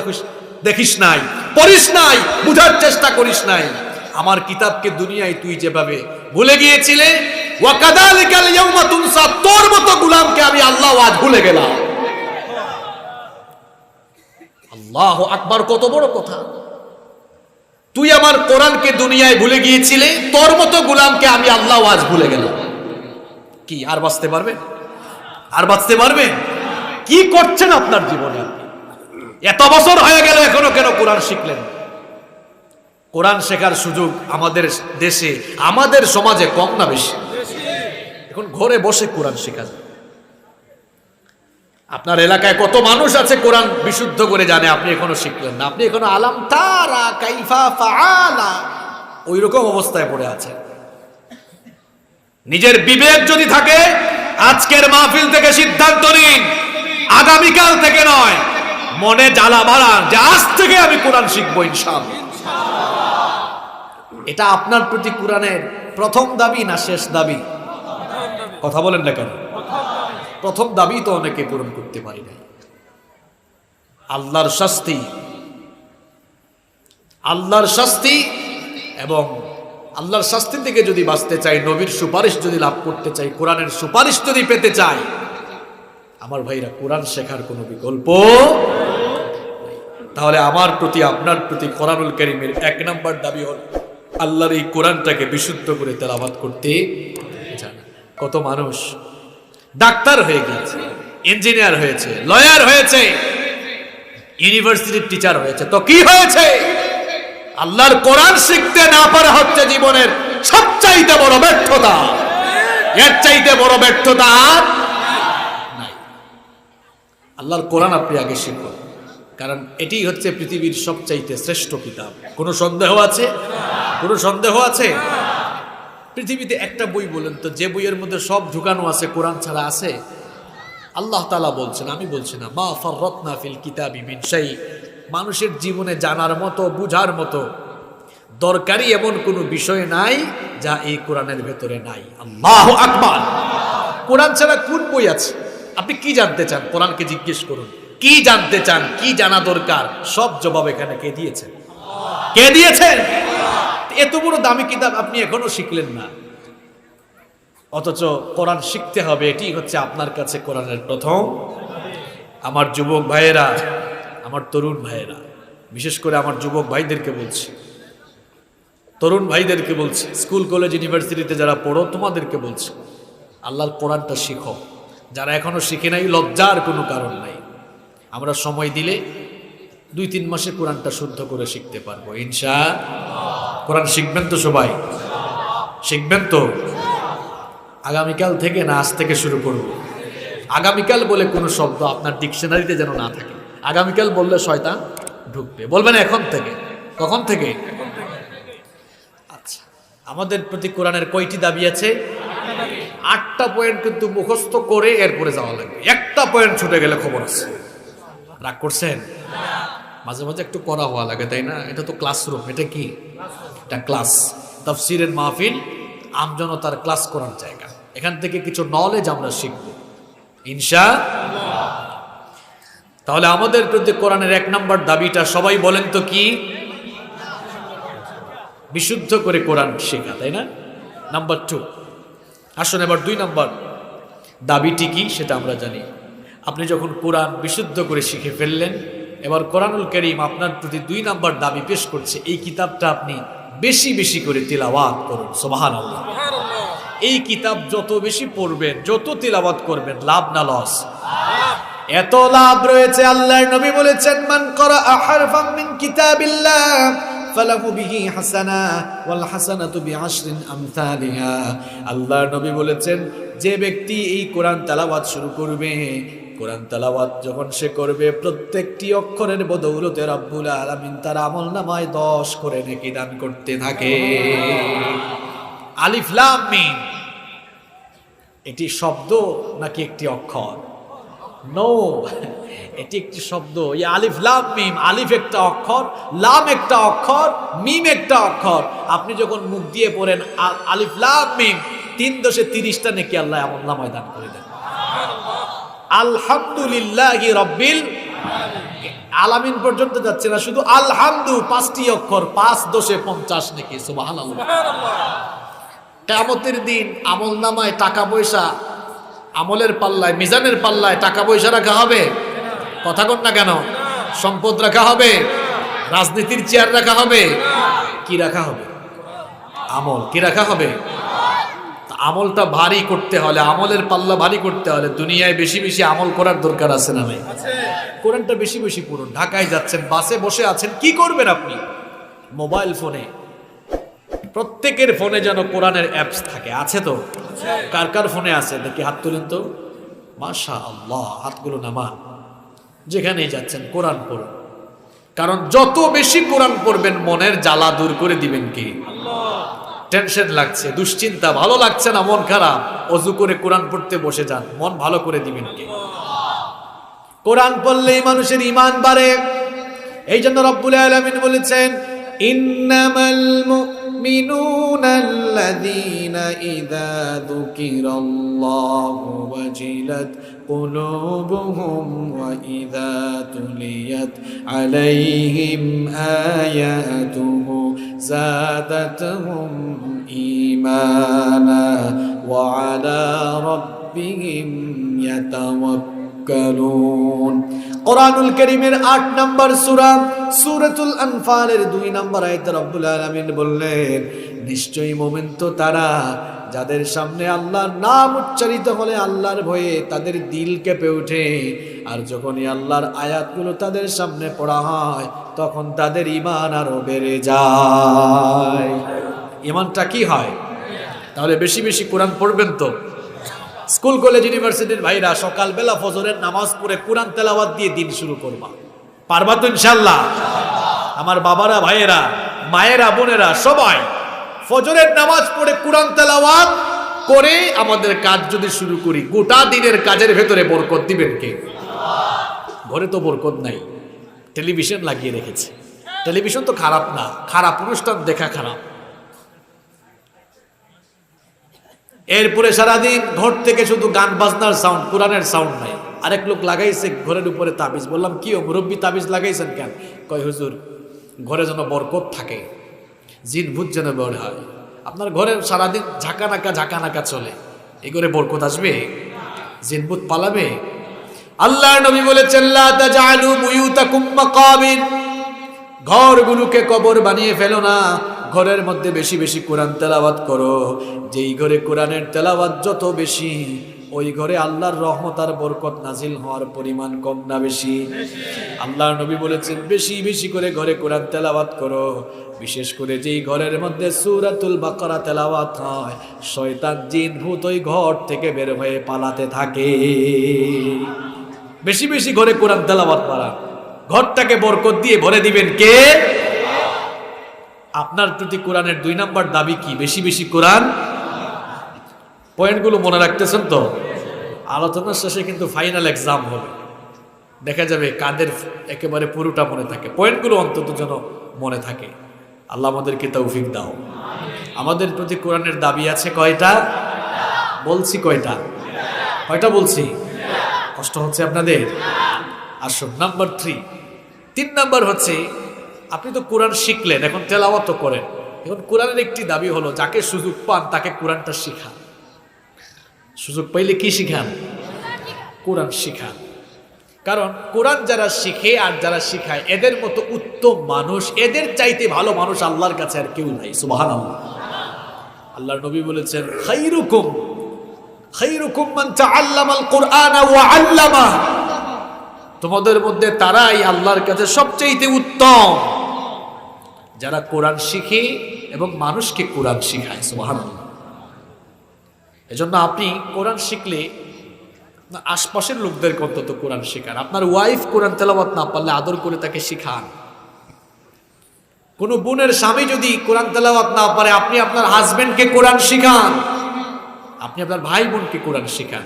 দেখিস নাই, পড়িস নাই, বুঝার চেষ্টা করিস নাই। আমার কিতাবকে দুনিয়ায় তুই যেভাবে ভুলে গিয়েছিলে, ওয়া কাযালিকাল ইয়াউমা তুনসা, তোর মতো গোলামকে আমি আল্লাহ আজ ভুলে গেলাম। আল্লাহু আকবার, কত বড় কথা! তুই আমার কোরআনকে দুনিয়ায় ভুলে গিয়েছিলে, তোর মতো গোলামকে আমি আল্লাহ আজ ভুলে গেলাম। কি আর বাঁচতে পারবেন? আর বাঁচতে পারবেন? কি করছেন আপনার জীবনে? এত বছর হয়ে গেল, এখনো কেন কোরআন শিখলেন? কোরআন শেখার সুযোগ আমাদের দেশে, আমাদের সমাজে কম না বেশি? এখন ঘরে বসে কোরআন শেখা যায়। আপনার এলাকায় কত মানুষ আছে কোরআন বিশুদ্ধ করে জানে, আপনি এখনো শিখলেন না। আপনি এখনো আলাম তারা কাইফা ফাআলা ওই রকম অবস্থায় পড়ে আছেন। নিজের বিবেক যদি থাকে, আজকের মাহফিল থেকে সিদ্ধান্ত নিন, আগামীকাল থেকে নয়, মনে জ্বালা বাড়ান যে আজ থেকে আমি কোরআন শিখবো ইনশাআল্লাহ। এটা আপনার প্রতি কোরআনের প্রথম দাবি না শেষ দাবি? কথা বলেন না কেন? প্রথম দাবি তো অনেকে পূরণ করতে পারি নাই। আল্লাহর শাস্তি, আল্লাহর শাস্তি, এবং আল্লাহর শাস্তি থেকে যদি বাঁচতে চাই, নবীর সুপারিশ যদি লাভ করতে চাই, কোরআনের সুপারিশ যদি পেতে চাই, আমার ভাইরা কোরআন শেখার কোনো বিকল্প নাই। তাহলে আমার প্রতি, আপনার প্রতি কোরআনুল কারীমের 1 নম্বর দাবি হল আল্লাহর এই কোরআনটাকে বিশুদ্ধ করে তেলাওয়াত করতে জানা। কত মানুষ ডাক্তার হয়ে গেছে, ইঞ্জিনিয়ার হয়েছে, লয়ার হয়েছে, ইউনিভার্সিটির টিচার হয়েছে, তো কি হয়েছে? আল্লাহর কোরআন শিখতে না পারা হচ্ছে জীবনের সবচাইতে বড় ব্যর্থতা। এর চাইতে বড় ব্যর্থতা আর নাই। আল্লাহর কোরআন আপনি আগে শিখুন, কারণ এটি হচ্ছে পৃথিবীর সবচাইতে শ্রেষ্ঠ কিতাব। কোনো সন্দেহ আছে? কোনো সন্দেহ আছে? পৃথিবীতে একটা বই বলেন তো, যে বইয়ের মধ্যে সব ঢুকানো আছে, কোরআন ছাড়া আছে? আল্লাহ তাআলা বলছেন, আমি বলছি না, মা ফাররাতনা ফিল কিতাবি মিন শাই। মানুষের জীবনে জানার মতো, বুঝার মতো দরকারি এমন কোনো বিষয় নাই যা এই কোরআনের ভেতরে নাই। আল্লাহু আকবার। কোরআন ছাড়া কোন বই আছে? আপনি কি জানতে চান, কোরআনকে জিজ্ঞেস করুন। কি জানতে চান, কি জানা দরকার, সব জবাব এখানে কে দিয়েছেন? কে দিয়েছেন? এত বড় দামি কিতাব আপনি এখনো শিখলেন না, অথচ কোরআন শিখতে হবে। এটি হচ্ছে আপনার কাছে কোরআনের প্রথম। আমার যুবক ভাইয়েরা, আমার তরুণ ভাইয়েরা, বিশেষ করে আমার যুবক ভাইদেরকে বলছি, তরুণ ভাইদেরকে বলছি, স্কুল কলেজ ইউনিভার্সিটিতে যারা পড়ো তোমাদেরকে বলছি, আল্লাহর কোরআনটা শিখো। যারা এখনো শিখে নাই, লজ্জার কোনো কারণ নাই। আমরা সময় দিলে 2-3 মাসে কোরআনটা শুদ্ধ করে শিখতে পারবো ইনশাআল্লাহ। কোরআন শিখবেন তো সবাই? শিখবেন তো? আগামীকাল থেকে না আজ থেকে শুরু করব? আগামীকাল বলে কোনো শব্দ আপনার ডিকশনারিতে যেন না থাকে। আগামীকাল বললে শয়তান ঢুকবে। বলবেন এখন থেকে। কখন থেকে? আচ্ছা, আমাদের প্রতি কোরআনের কয়টি দাবি আছে? 8টা পয়েন্ট কিন্তু মুখস্থ করে এরপরে যাওয়া লাগবে। একটা পয়েন্ট ছুটে গেলে খবর আছে। রাগ করছেন? মাঝে মাঝে একটু করা হওয়া লাগে, তাই না? এটা তো ক্লাসরুম। এটা কি? এটা ক্লাস। তাফসীরের মাহফিল আমজনতার ক্লাস করার জায়গা। এখান থেকে কিছু নলেজ আমরা শিখব ইনশাআল্লাহ। তাহলে আমাদের প্রতি কোরআনের 1 নম্বর দাবিটা সবাই বলেন তো কি? বিশুদ্ধ করে কোরআন শেখা, তাই না? নাম্বার 2। আসুন এবার 2 নম্বর দাবিটি কি সেটা আমরা জানি। আপনি যখন কোরআন বিশুদ্ধ করে শিখে ফেললেন, এবার কোরআনুল কারীম আপনার প্রতি 2 নম্বর দাবি পেশ করছে, এই কিতাবটা আপনি বেশি বেশি করে তিলাওয়াত করুন। সুবহানাল্লাহ। এই কিতাব যত বেশি পড়বেন, যত তিলাওয়াত করবেন, লাভ না লস? এত লাভ রয়েছে। আল্লাহর নবী বলেছেন, মান ক্বারা হারফাম মিন কিতাবিল্লাহ ফালাহু বিহি হাসানা ওয়াল হাসানাতু বিআশরিন আমসালিহা। আল্লাহর নবী বলেছেন, যে ব্যক্তি এই কোরআন তেলাওয়াত শুরু করবে, কোরআন তেলাওয়াত যখন সে করবে, প্রত্যেকটি অক্ষরের বদৌলতে রব্বুল আলামিন তার আমলনামায় 10 করে নেকি দান করতে থাকে। আলিফ লাম মিম এটি শব্দ নাকি একটি অক্ষর? নো, এটি একটি শব্দ। এই আলিফ লাম মিম, আলিফ একটা অক্ষর, লাম একটা অক্ষর, মিম একটা অক্ষর। আপনি যখন মুখ দিয়ে পড়েন আলিফ লাম মিম, 3 × 30টা নেকি আল্লাহ আমলনামায় দান করে দেন। আলহামদুলিল্লাহি রাব্বিল আলামিন পর্যন্ত যাচ্ছে না, শুধু আলহামদু 5টি অক্ষর, 5 × 50 নেকি। সুবহানাল্লাহ। কিয়ামতের দিন আমলনামায় টাকা পয়সা, আমলের পাল্লায়, মিজানের পাল্লায় টাকা পয়সা রাখা হবে? কথা কন না কেন? সম্পদ রাখা হবে? রাজনীতির চেয়ার রাখা হবে? কি রাখা হবে? আমল। কি রাখা হবে? আমলটা ভারী করতে হলে, আমলের পাল্লা ভারী করতে হলে দুনিয়ায় বেশি বেশি আমল করার দরকার আছে না ভাই? কোরআনটা বেশি বেশি পড়ুন। ঢাকায় যাচ্ছেন, বাসে বসে আছেন, কি করবেন আপনি? মোবাইল ফোনে, প্রত্যেকের ফোনে যেন কোরআনের অ্যাপস থাকে। আছে তো? কার কার ফোনে আছে দেখি হাত তুলেন তো। মাশাআল্লাহ, হাতগুলো নামান। যেখানেই যাচ্ছেন কোরআন পড়ুন, কারণ যত বেশি কোরআন পড়বেন মনের জ্বালা দূর করে দিবেন কি আল্লাহ। টেনশন লাগছে, দুশ্চিন্তা, ভালো লাগছে না, মন খারাপ, ওযু করে কোরআন পড়তে বসে যান, মন ভালো করে দিবেন কে? কোরআন পড়লেই মানুষের ঈমান বাড়ে। এই জন্য রব্বুল আলামিন বলেছেন, ইন্নামাল المؤمنون الذين إذا ذكر الله وجلت قلوبهم وإذا تليت عليهم آياته زادتهم إيمانا وعلى ربهم يتوكلون কোরআনুল কারীমের ৮ নম্বর সূরা সূরাতুল আনফালের ২ নম্বর আয়াতে রব্বুল আলামিন বললেন, নিশ্চয়ই মুমিন তো তারা যাদের সামনে আল্লাহর নাম উচ্চারিত হলে আল্লাহর ভয়ে তাদের দিল কেঁপে ওঠে, আর যখনই আল্লাহর আয়াতগুলো তাদের সামনে পড়া হয় তখন তাদের ঈমান আরো বেড়ে যায়। ঈমানটা কি হয়? তাহলে বেশি বেশি কোরআন পড়বেন তো। স্কুল কলেজ ইউনিভার্সিটির ভাইরা সকালবেলা ফজরের নামাজ পড়ে কোরআন তেলাওয়াত দিয়ে দিন শুরু করবা, পারবা তো ইনশাআল্লাহ? আমার বাবারা, ভাইয়েরা, মায়েরা, বোনেরা সবাই ফজরের নামাজ পড়ে কোরআন তেলাওয়াত করে আমাদের কাজ যদি শুরু করি, গোটা দিনের কাজের ভেতরে বরকত দিবেন কে? ঘরে তো বরকত নাই, টেলিভিশন লাগিয়ে রেখেছে। টেলিভিশন তো খারাপ না, খারাপ অনুষ্ঠান দেখা খারাপ। এরপরে সারাদিন ঘর থেকে শুধু গান বাজনার সাউন্ড, কোরআনের সাউন্ড নাই। আরেক লোক লাগাইছে ঘরের উপরে তাবিজ। বললাম কি ও মুরব্বী, তাবিজ লাগাইছেন কেন? কয় হুজুর ঘরে যেন বরকত থাকে, জিন ভূত যেন বের হয়। আপনার ঘরে সারাদিন ঝাঁকানাকা চলে, এই ঘরে বরকত আসবে? জিন ভূত পালাবে? আল্লাহর নবী বলেছেন, লা তাজআলু বুয়ুতাকুম মাকাবির, ঘরগুলোকে কবর বানিয়ে ফেলো না, ঘরের মধ্যে বেশি বেশি কোরআন তেলাওয়াত করো। যেই ঘরে কোরআনের তেলাওয়াত যত বেশি, ওই ঘরে আল্লাহর রহমত আর বরকত নাজিল হওয়ার পরিমাণ কম না বেশি? আল্লাহর নবী বলেছেন, বেশি বেশি করে ঘরে কোরআন তেলাওয়াত করো। বিশেষ করে যেই ঘরের মধ্যে সূরাতুল বাকারা তেলাওয়াত হয়, শয়তান জিন ভূত ওই ঘর থেকে বের হয়ে পালাতে থাকে। বেশি বেশি ঘরে কোরআন তেলাওয়াত বাড়ান, ঘরটাকে বরকত দিয়ে ভরে দিবেন কে? আপনার প্রতি কোরআনের ২ নম্বর দাবি কি? বেশি বেশি কোরআন। পয়েন্টগুলো মনে রাখতেছেন তো? আলোচনার শেষে কিন্তু ফাইনাল এক্সাম হবে, দেখা যাবে কাদের একেবারে পুরোটা মনে থাকে। পয়েন্টগুলো অন্তত যেন মনে থাকে। আল্লাহ আমাদেরকে তৌফিক দাও। আমাদের প্রতি কোরআনের দাবি আছে কয়টা? বলছি কয়টা? কয়টা বলছি? কষ্ট হচ্ছে আপনাদের? আসুন নাম্বার 3। ৩ নাম্বার হচ্ছে, আপনি তো কোরআন শিখলেন, এখন তেলাওয়াত করেন। এখন কোরআনের একটি দাবি হলো, যাকে সুযোগ পান তাকে কোরআনটা শিখান। সুযোগ পাইলে কি শিখান? কোরআন শিখান। কারণ কোরআন যারা শিখে আর যারা শিখায়, এদের মতো উত্তম মানুষ, এদের চাইতে ভালো মানুষ আল্লাহর কাছে আর কেউ নাই। সুবহানাল্লাহ। আল্লাহর নবী বলেছেন, খায়রুকুম মান তাআল্লামাল কুরআনা ওয়া আল্লামা, তোমাদের মধ্যে তারাই আল্লাহর কাছে সবচেয়ে উত্তম যারা কোরআন শিখে এবং মানুষকে কোরআন শিখায়। সুবহানাল্লাহ। এজন্য আপনি কোরআন শিখলে আশপাশের লোকদেরকে অন্তত কোরআন শেখান। আপনার ওয়াইফ কোরআন তেলাওয়াত না পারলে আদর করে তাকে শিখান। কোনো বোনের স্বামী যদি কোরআন তেলাওয়াত না পারে, আপনি আপনার হাজবেন্ডকে কোরআন শিখান, আপনি আপনার ভাই বোনকে কোরআন শিখান।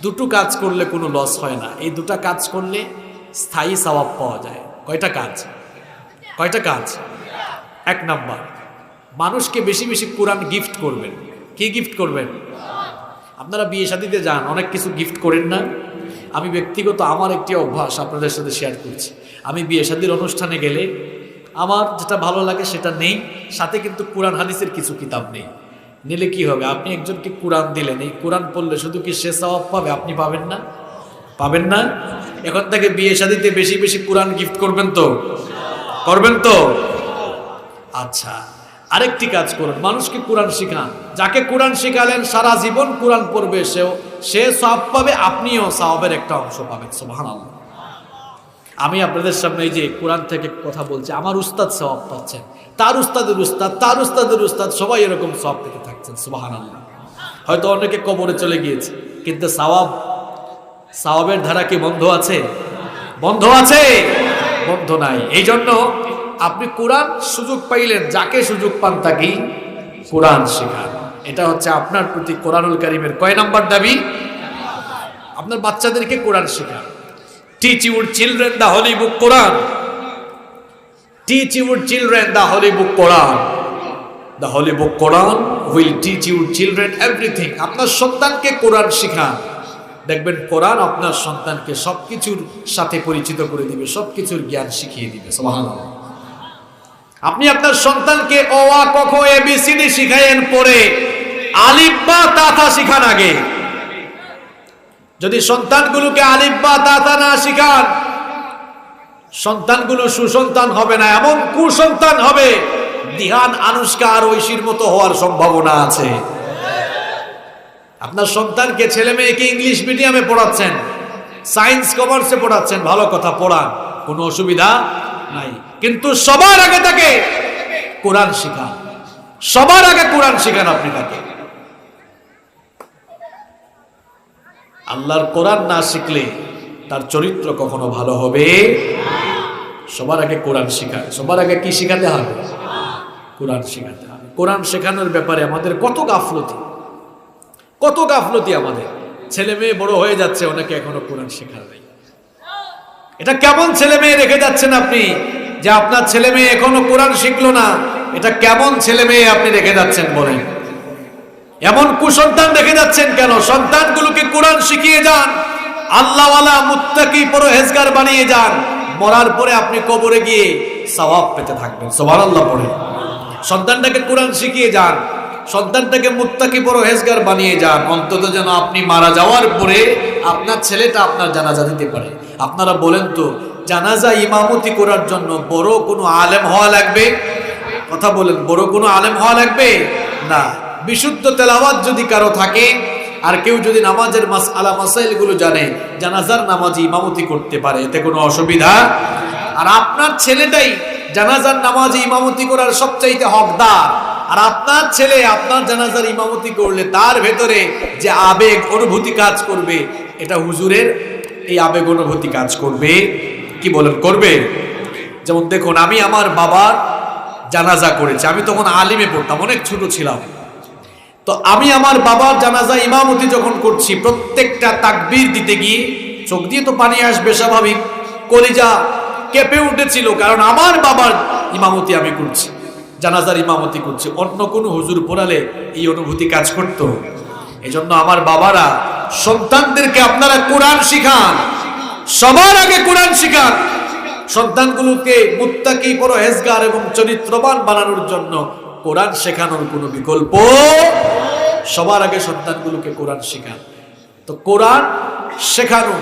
দুটো কাজ করলে কোনো লস হয় না। এই দুটা কাজ করলে স্থায়ী সওয়াব পাওয়া যায়। কয়টা কাজ? ১ নাম্বার, মানুষকে বেশি বেশি কোরআন গিফট করবেন। কি গিফট করবেন? আপনারা বিয়ে শাদীতে যান, অনেক কিছু গিফট করেন না? আমি ব্যক্তিগত আমার একটি অভ্যাস আপনাদের সাথে শেয়ার করছি। আমি বিয়ে শাদীর অনুষ্ঠানে গেলে আমার যেটা ভালো লাগে সেটা নেই, সাথে কিন্তু কোরআন হাদিসের কিছু কিতাব নেই। নিলে কি হবে? আপনি একজনকে কোরআন দিলেন, এই কোরআন পড়লে শুধু কি সে সওয়াব পাবে, আপনি পাবেন না? পাবেন না? এখন থেকে বিয়ে শাদীতে বেশি বেশি কোরআন গিফট করবেন তো? করবেন তো? আচ্ছা, আরেকটি কাজ করুন, মানুষকে কোরআন শিখান। যাকে কোরআন শিখালেন সারা জীবন কোরআন পড়বে, সে সওয়াব পাবে, আপনিও সওয়াবের একটা অংশ পাবেন। সুবহানাল্লাহ। আমি আপনাদের সামনে এই যে কোরআন থেকে কথা বলছি, আমার উস্তাদ সওয়াব পাচ্ছেন, তার উস্তাদের উস্তাদ, তার উস্তাদের উস্তাদ, সবাই এরকম সওয়াব পেতে থাকছেন। সুবহানাল্লাহ। হয়তো অনেকে কবরে চলে গিয়েছে, কিন্তু সওয়াবের ধারা কি বন্ধ আছে? বন্ধ আছে? বন্ধ নাই। এই জন্য আপনি কোরআন সুযোগ পাইলেন, যাকে সুযোগ পান তাকেই কোরআন শেখান। এটা হচ্ছে আপনার প্রতি কোরআনুল কারীমের কয় নাম্বার দাবি? আপনার বাচ্চাদেরকে কোরআন শেখান। Teach your children the holy book Quran. Teach your children the holy book Quran. The Holi book Quran will teach your children everything. আপনার সন্তানকে কোরআন শিখান, দেখবেন কোরআন আপনার সন্তানকে সবকিছুর সাথে পরিচিত করে দিবে, সবকিছুর জ্ঞান শিখিয়ে দিবে। সুবহানাল্লাহ। আপনি আপনার সন্তানকে অ আ ক খ এবিসিডি শিখায়েন, পরে আলিফ বা তা থা শিখান আগে। যদি সন্তানগুলোকে আলিফ বা তা থা না শিখান, সন্তানগুলো সুসন্তান হবে না, এমন কুসন্তান হবে দিহান আনুষ্কা আর ঐশীর মতো হওয়ার সম্ভাবনা আছে। আপনার সন্তানকে, ছেলে মেয়েকে ইংলিশ মিডিয়ামে পড়াচ্ছেন, সায়েন্স কমার্সে পড়াচ্ছেন, ভালো কথা, পড়ান, কোনো অসুবিধা নাই, কিন্তু সবার আগে তাকে কোরআন শিখান, সবার আগে কোরআন শিখান আপনি তাকে। আল্লাহর কোরআন না শিখলে তার চরিত্র কখনো ভালো হবে। সবার আগে কোরআন শিখায়, সবার আগে কি শিখাতে হবে? কোরআন শিখাতে হবে। কোরআন শেখানোর ব্যাপারে আমাদের কত গাফলতি, কত গাফলতি আমাদের। ছেলে মেয়ে বড় হয়ে যাচ্ছে, অনেকে এখনো কোরআন শেখার নাই। এটা কেমন ছেলে মেয়ে রেখে যাচ্ছেন আপনি, যে আপনার ছেলে মেয়ে এখনো কোরআন শিখলো না? এটা কেমন ছেলে মেয়ে আপনি রেখে যাচ্ছেন বলেন? এমন কুসন্তান রেখে যাচ্ছেন কেন? সন্তানগুলোকে কোরআন শিখিয়ে যান, আল্লাহওয়ালা মুত্তাকি পরহেজগার বানিয়ে যান। মরার পরে আপনি কবরে গিয়ে সওয়াব পেতে থাকবেন। সুবহানাল্লাহ পড়ে সন্তানটাকে কোরআন শিখিয়ে যান, সন্তানটাকে মুত্তাকি পরহেজগার বানিয়ে যান, অন্তত যেন আপনি মারা যাওয়ার পরে আপনার ছেলেটা আপনার জানাজা দিতে পারে। আপনারা বলেন তো, জানাজা ইমামতি করার জন্য বড় কোনো আলেম হওয়া লাগবে? কথা বলেন, বড় কোনো আলেম হওয়া লাগবে না। বিশুদ্ধ তেলাওয়াত যদি কারো থাকে, আর কেউ যদি নামাজের মাসআলা মাসাইলগুলো জানে, জানাজার নামাজি ইমামতি করতে পারে, এতে কোনো অসুবিধা। আর আপনার ছেলেটাই জানাজার নামাজি ইমামতি করার সবচাইতে হকদার, আর আপনার ছেলে আপনার জানাজার ইমামতি করলে তার ভেতরে যে আবেগ অনুভূতি কাজ করবে, এটা হুজুরের এই আবেগ অনুভূতি কাজ করবে। কি বলেন, করবে? যেমন দেখুন, আমি আমার বাবার জানাজা করেছি, আমি তখন আলিমে পড়তাম, অনেক ছোট ছিলাম। তো আমি আমার বাবার জানাজা ইমামতি যখন করছি, প্রত্যেকটা তাকবীর দিতে গিয়ে চোখ দিয়ে তো পানি আসবে স্বাভাবিক, কলিজা কেঁপে উঠেছিল, কারণ আমার বাবার ইমামতি আমি করছি, জানাজার ইমামতি করছি। অন্য কোনো হুজুর পড়ালে এই অনুভূতি কাজ করত? এজন্য আমার বাবারা, সন্তানদেরকে আপনারা কোরআন শিখান, সবার আগে কোরআন শিখান। সন্তানগুলোকে মুত্তাকি পরহেজগার এবং চরিত্রবান বানানোর জন্য কোরআন শেখানোর কোনো বিকল্প, সবার আগে সন্তানগুলোকে কোরআন শেখান। তো কোরআন শেখানো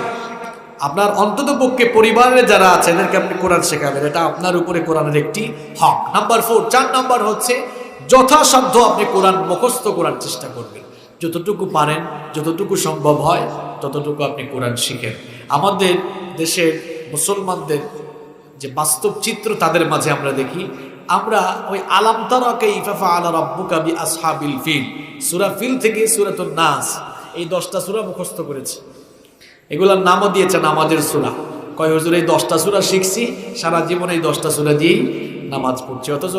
আপনার অন্তত পক্ষে পরিবারের যারা আছে এদেরকে আপনি কোরআন শেখাবেন, এটা আপনার উপরে কোরআনের একটি হক। নাম্বার 4, 4 নাম্বার হচ্ছে যথাসাধ্য আপনি কোরআন মুখস্থ করার চেষ্টা করবেন। যতটুকু পারেন, যতটুকু সম্ভব হয় ততটুকু আপনি কোরআন শিখেন। আমাদের দেশের মুসলমানদের যে বাস্তব চিত্র তাদের মাঝে আমরা দেখি, আমরা ওই আলাম তারা কাইফা ফাআলা রাব্বুকা বিআসহাবিল ফিল, সূরা ফিল থেকে সূরাতুন নাস, এই 10টা সূরা মুখস্থ করেছি। এগুলোর নামও দিয়েছে নামাজের সূরা। কয় হুজুর এই 10টা সূরা শিখছি, সারা জীবন এই 10টা সূরা দিয়েই নামাজ পড়ছি, অথচ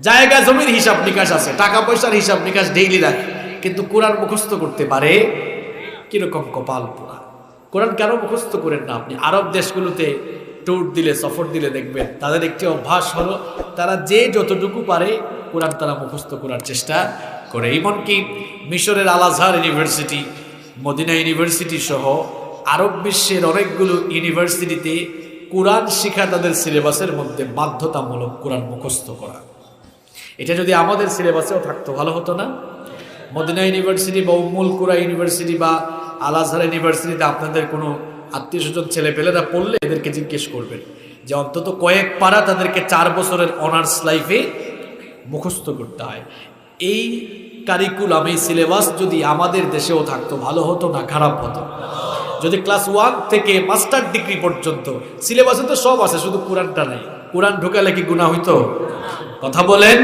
জায়গা জমির হিসাব নিকাশ আছে, টাকা পয়সার হিসাব নিকাশ ডেইলি রাখে, কিন্তু কোরআন মুখস্থ করতে পারে? কিরকম কপাল পোড়া। কোরআন কেন মুখস্থ করেন না আপনি? আরব দেশগুলোতে ট্যুর দিলে, সফর দিলে দেখবেন তাদের একটি অভ্যাস হলো, তারা যে যতটুকু পারে কোরআন তারা মুখস্থ করার চেষ্টা করে। এমনকি মিশরের আল আজহার ইউনিভার্সিটি, মদিনা ইউনিভার্সিটি সহ আরব বিশ্বের অনেকগুলো ইউনিভার্সিটিতে কোরআন শিক্ষা তাদের সিলেবাসের মধ্যে বাধ্যতামূলক কোরআন মুখস্থ করা। এটা যদি আমাদের সিলেবাসেও থাকতো ভালো হতো না? মদিনা ইউনিভার্সিটি বা উম্মুল কুরা ইউনিভার্সিটি বা আল আজহার ইউনিভার্সিটিতে আপনাদের কোনো আত্মীয় স্বজন ছেলেপেলেরা পড়লে এদেরকে জিজ্ঞেস করবেন যে অন্তত কয়েক পারা তাদেরকে 4 বছরের অনার্স লাইফে মুখস্থ করতে হয়। এই কারিকুলাম, এই সিলেবাস যদি আমাদের দেশেও থাকতো ভালো হতো না খারাপ হতো? যদি ক্লাস 1 থেকে মাস্টার ডিগ্রি পর্যন্ত সিলেবাসে তো সব আছে, শুধু কোরআনটা নাই। কোরআন ঢোকালে কি গুনাহ হইতো? কথা বলেন।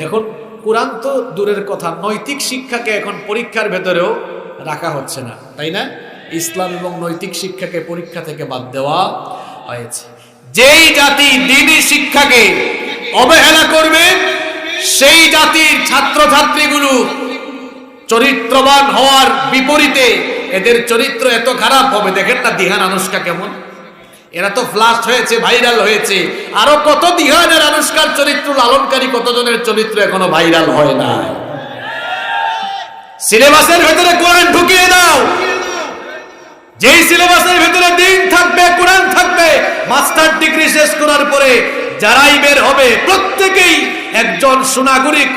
এখন কোরআন তো দূরের কথা, নৈতিক শিক্ষাকে এখন পরীক্ষার ভেতরেও রাখা হচ্ছে না, তাই না? ইসলাম এবং নৈতিক শিক্ষাকে পরীক্ষা থেকে বাদ দেওয়া হয়েছে। যেই জাতি দ্বীনি শিক্ষাকে অবহেলা করবে, সেই জাতির ছাত্রছাত্রীগুলো চরিত্রবান হওয়ার বিপরীতে এদের চরিত্র এত খারাপ হবে। দেখেন না দিহান আনুষ্কা কেমন, এরা তো ফ্লাশ হয়েছে, ভাইরাল হয়েছে। আরো কত দিহানের আনুষ্কার চরিত্র, লালনকারী কতজনের চরিত্র এখনো ভাইরাল হয় না। সিলেবাসের ভেতরে কোরআন ঢুকিয়ে দাও। যেই সিলেবাসের ভেতরে দিন থাকবে, কোরআন থাকবে, মাস্টার ডিগ্রি শেষ করার পরে যারাই বের হবে প্রত্যেকেই একজন সুনাগরিক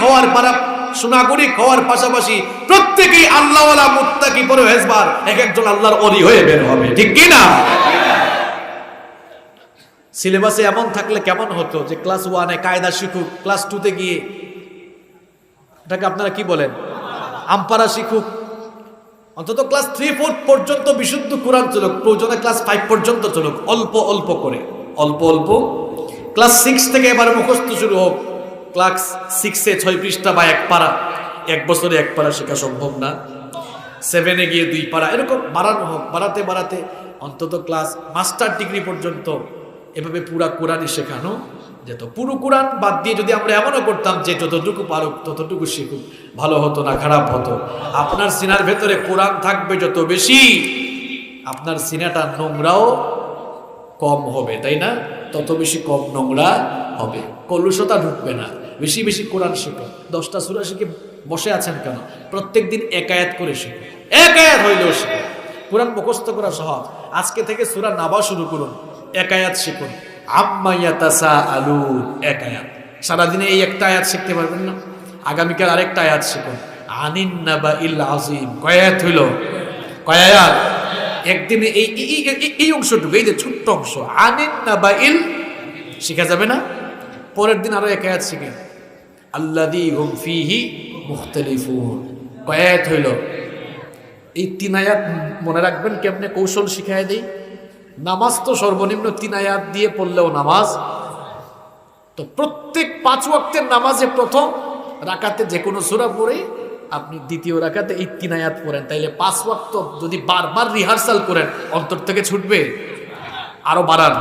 হওয়ার পাশাপাশি প্রত্যেকেই আল্লাহওয়ালা মুত্তাকি পরহেজগার, একজন আল্লাহর ওলি হয়ে বের হবে, ঠিক কি না? সিলেবাসে এমন থাকলে কেমন হতো যে ক্লাস 1-এ কায়দা শিখুক, ক্লাস 2-তে গিয়ে এটাকে আপনারা কি বলেন, আমপারা শিখুক, অন্তত ক্লাস 3-4 পর্যন্ত বিশুদ্ধ কোরআন চলুক, প্রয়োজনে ক্লাস 5 পর্যন্ত চলুক, অল্প অল্প করে, অল্প অল্প। ক্লাস 6 থেকে এবার মুখস্থ শুরু হোক। ক্লাস 6-এ 6 পৃষ্ঠা বা 1 পারা, 1 বছরে 1 পারা শেখা সম্ভব না। 7-এ গিয়ে 2 পারা, এরকম বাড়ানো হোক। বাড়াতে বাড়াতে অন্তত ক্লাস মাস্টার ডিগ্রি পর্যন্ত এভাবে পুরা কোরআনই শেখানো যেত। পুরো কোরআন বাদ দিয়ে যদি আমরা এমনও করতাম যে যতটুকু পারুক ততটুকু শিখুক, ভালো হতো না খারাপ হতো? আপনার সিনার ভেতরে কোরআন থাকবে যত বেশি, আপনার সিনাটা নোংরাও কম হবে, তাই না? তত বেশি কম নোংরা হবে, কলুষতা ঢুকবে না। বেশি বেশি কোরআন শেখো। 10টা সূরা শিখে বসে আছেন কেন? প্রত্যেক দিন 1 আয়াত করে শেখো, 1 আয়াত হইলেও শেখো। কোরআন মুখস্থ করা সহজ। আজকে থেকে সূরা নাবা শুরু করুন, 1 আয়াত শিখুন। আম্মা ইয়াতাসাআলুন, 1 আয়াত। সারাদিনে এই একটা আয়াত শিখতে পারবেন না? আগামীকাল আরেকটা আয়াত শিখুন। আনিন নাবাইল আযীম, কয় আয়াত হইল? কয় আয়াত? একদিনে এই অংশটুকু, এই যে ছোট্ট অংশ আনিন নাবাইল শিখা যাবে না? পরের দিন আরো 1 আয়াত শিখেন। আল্লাযী হুম ফীহি মুখতালিফুন, কয় আয়াত হইল? এই 3 আয়াত মনে রাখবেন কেমনে, কৌশল শিখায় দেই। নামাজ তো সর্বনিম্ন 3 আয়াত দিয়ে পড়লেও নামাজ। তো প্রত্যেক 5 ওয়াক্তের নামাজে প্রথম রাকাতে যে কোনো সূরা পড়ে আপনি দ্বিতীয় রাকাতে এই 3 আয়াত পড়েন, তাইলে 5 ওয়াক্ত যদি বারবার রিহার্সাল করেন অন্তর থেকে ছুটবে। আরো বাড়ান।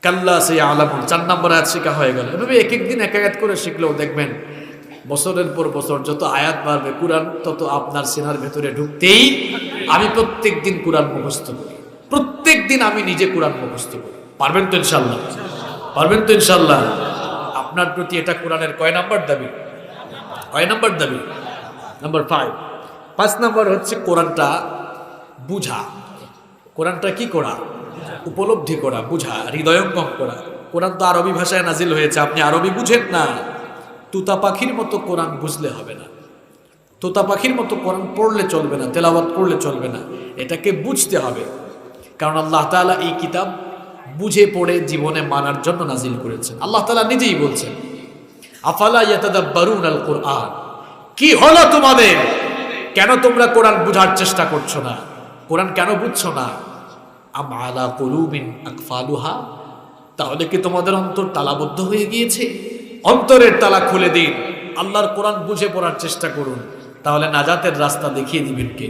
কাল্লা সায়ালামুন, 4 নম্বর আয়াত শেখা হয়ে গেল। এভাবে এক এক দিন 1 আয়াত করে শিখলেও দেখবেন বছরের পর বছর যত আয়াত বাড়বে কোরআন তত আপনার সিনার ভেতরে ঢুকতেই। আমি প্রত্যেক দিন কোরআন মুখস্থ করি, প্রত্যেক দিন আমি নিজে কোরআন মুখস্থ করি। পারবেন তো ইনশাল্লাহ? পারবেন তো ইনশাল্লাহ? আপনার প্রতি এটা কোরআনের কয় নাম্বার দাবি? কয় নাম্বার দাবি? নাম্বার 5। 5 নাম্বার হচ্ছে কোরআনটা বুঝা। কোরআনটা কি করা? উপলব্ধি করা, বুঝা, হৃদয়ঙ্গম করা। কোরআন তো আরবি ভাষায় নাজিল হয়েছে, আপনি আরবি বুঝেন না। তোতা পাখির মতো কোরআন বুঝলে হবে না, তোতা পাখির মতো কোরআন পড়লে চলবে না, তেলাওয়াত করলে চলবে না, এটাকে বুঝতে হবে। কারণ আল্লাহ তাআলা এই কিতাব বুঝে পড়ে জীবনে মানার জন্য নাজিল করেছেন। আল্লাহ তাআলা নিজেই বলছেন, আফালা ইয়াতাদাব্বারুনাল কুরআন, কি হলো তোমাদের? কেন তোমরা কোরআন বুঝার চেষ্টা করছো না? কোরআন কেন বুঝছো না? আম আলা কুলুবিন আকফালুহা, তাহলে কি তোমাদের অন্তর তালাবদ্ধ হয়ে গিয়েছে? অন্তরের তালা খুলে দিন, আল্লাহর কোরআন বুঝে পড়ার চেষ্টা করুন, তাহলে নাজাতের রাস্তা দেখিয়ে দিবেন কে?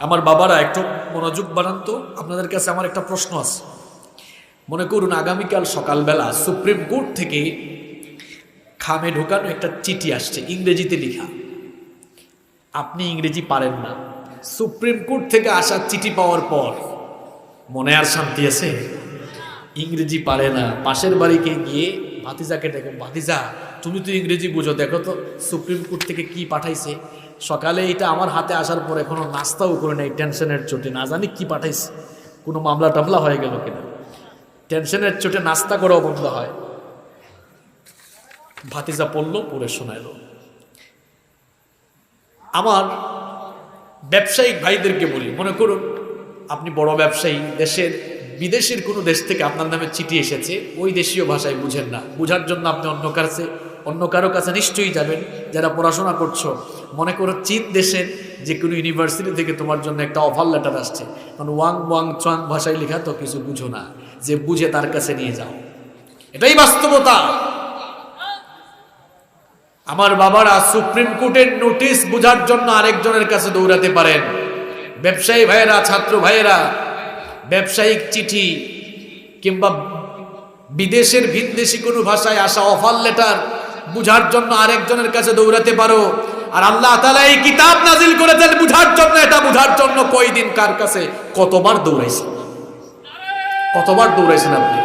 আমার বাবারা একটু মনোযোগ বানান তো। আপনাদের কাছে আমার একটা প্রশ্ন আছে। মনে করুন আগামীকাল সকালবেলা সুপ্রিম কোর্ট থেকে খামে ঢোকানো একটা চিঠি আসছে, ইংরেজিতে লেখা। আপনি ইংরেজি পারেন না, সুপ্রিম কোর্ট থেকে আসা চিঠি পাওয়ার পর মনে আর শান্তি আছে? ইংরেজি পারে না, পাশের বাড়িকে গিয়ে ভাতিজাকে দেখো, ভাতিজা তুমি তো ইংরেজি বুঝো, দেখো তো সুপ্রিম কোর্ট থেকে কি পাঠাইছে। সকালে এটা আমার হাতে আসার পর এখনো নাস্তাও করে নেই, টেনশনের চোটে, না জানি কি পাঠাইছে, কোনো মামলা টামলা হয়ে গেল কিনা। টেনশনের চোটে নাস্তা করাও বন্ধ হয়। ভাতিজা পড়লো, পড়ে শোনাইল। আমার ব্যবসায়িক ভাইদেরকে বলি, মনে করুন আপনি বড় ব্যবসায়ী, দেশের বিদেশের কোনো দেশ থেকে আপনার নামে চিঠি এসেছে, ওই দেশীয় ভাষায় বুঝেন না, বুঝার জন্য আপনি অন্য কারো কাছে নিশ্চয়ই যাবেন। যারা পড়াশোনা করছো, মনে করো চীন দেশের যে কোনো ইউনিভার্সিটি থেকে তোমার জন্য একটা অফার লেটার আসছে, কারণ ওয়াং ওয়াং চোয়াং ভাষায় লেখা তো কিছু বুঝো না, যে বুঝে তার কাছে নিয়ে যাও, এটাই বাস্তবতা। আমার বাবারা সুপ্রিম কোর্টের নোটিশ বুঝার জন্য আরেকজনের কাছে দৌড়াতে পারেন। ব্যবসায়ী ভাইয়েরা, ছাত্র ভাইয়েরা, ব্যবসায়িক চিঠি কিংবা বিদেশের ভিনদেশি কোনো ভাষায় আসা অফার লেটার বুঝার জন্য আরেকজনের কাছে দৌড়াতে পারো। আর আল্লাহ তাআলা এই কিতাব নাজিল করেছেন বুঝার জন্য। এটা বুঝার জন্য কয়দিন কার কাছে কতবার দৌড়াইছে? কতবার দৌড়াইছেন আপনি?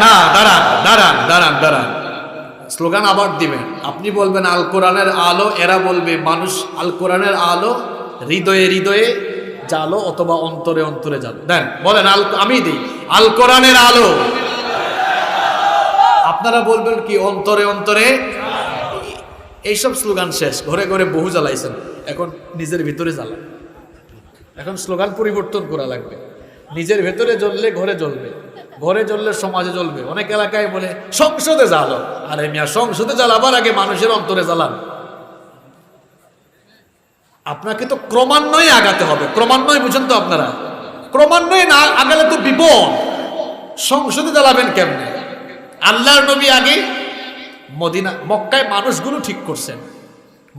না, দাঁড়ান দাঁড়ান দাঁড়ান দাঁড়ান, স্লোগান আবার দিবেন। আপনি বলবেন আল কোরআনের আলো, এরা বলবে মানুষ আল কোরআনের আলো হৃদয়ে হৃদয়ে জালো অথবা অন্তরে অন্তরে জালো। দেন বলেন, আমি দিই আল কোরআনের আলো, আপনারা বলবেন কি অন্তরে অন্তরে। এইসব স্লোগান শেষ, ঘরে ঘরে বহু জ্বালাইছেন, এখন নিজের ভিতরে জ্বালান। এখন স্লোগান পরিবর্তন করা লাগবে। নিজের ভেতরে জ্বললে ঘরে জ্বলবে, ঘরে জ্বললে সমাজে জ্বলবে। অনেক এলাকায় বলে সংসদে জ্বালো, আরে মিয়া সংসদে জ্বালাবার আগে মানুষের অন্তরে জ্বালান। আপনাকে তো ক্রমান্বয়ে আগাতে হবে, ক্রমান্বয়ে বুঝেন তো আপনারা, ক্রমান্বয়ে না আগালে তো বিপদ। সংসদে জ্বালাবেন কেমনে? আল্লাহর নবী আগে মক্কায় মানুষগুলো ঠিক করছেন।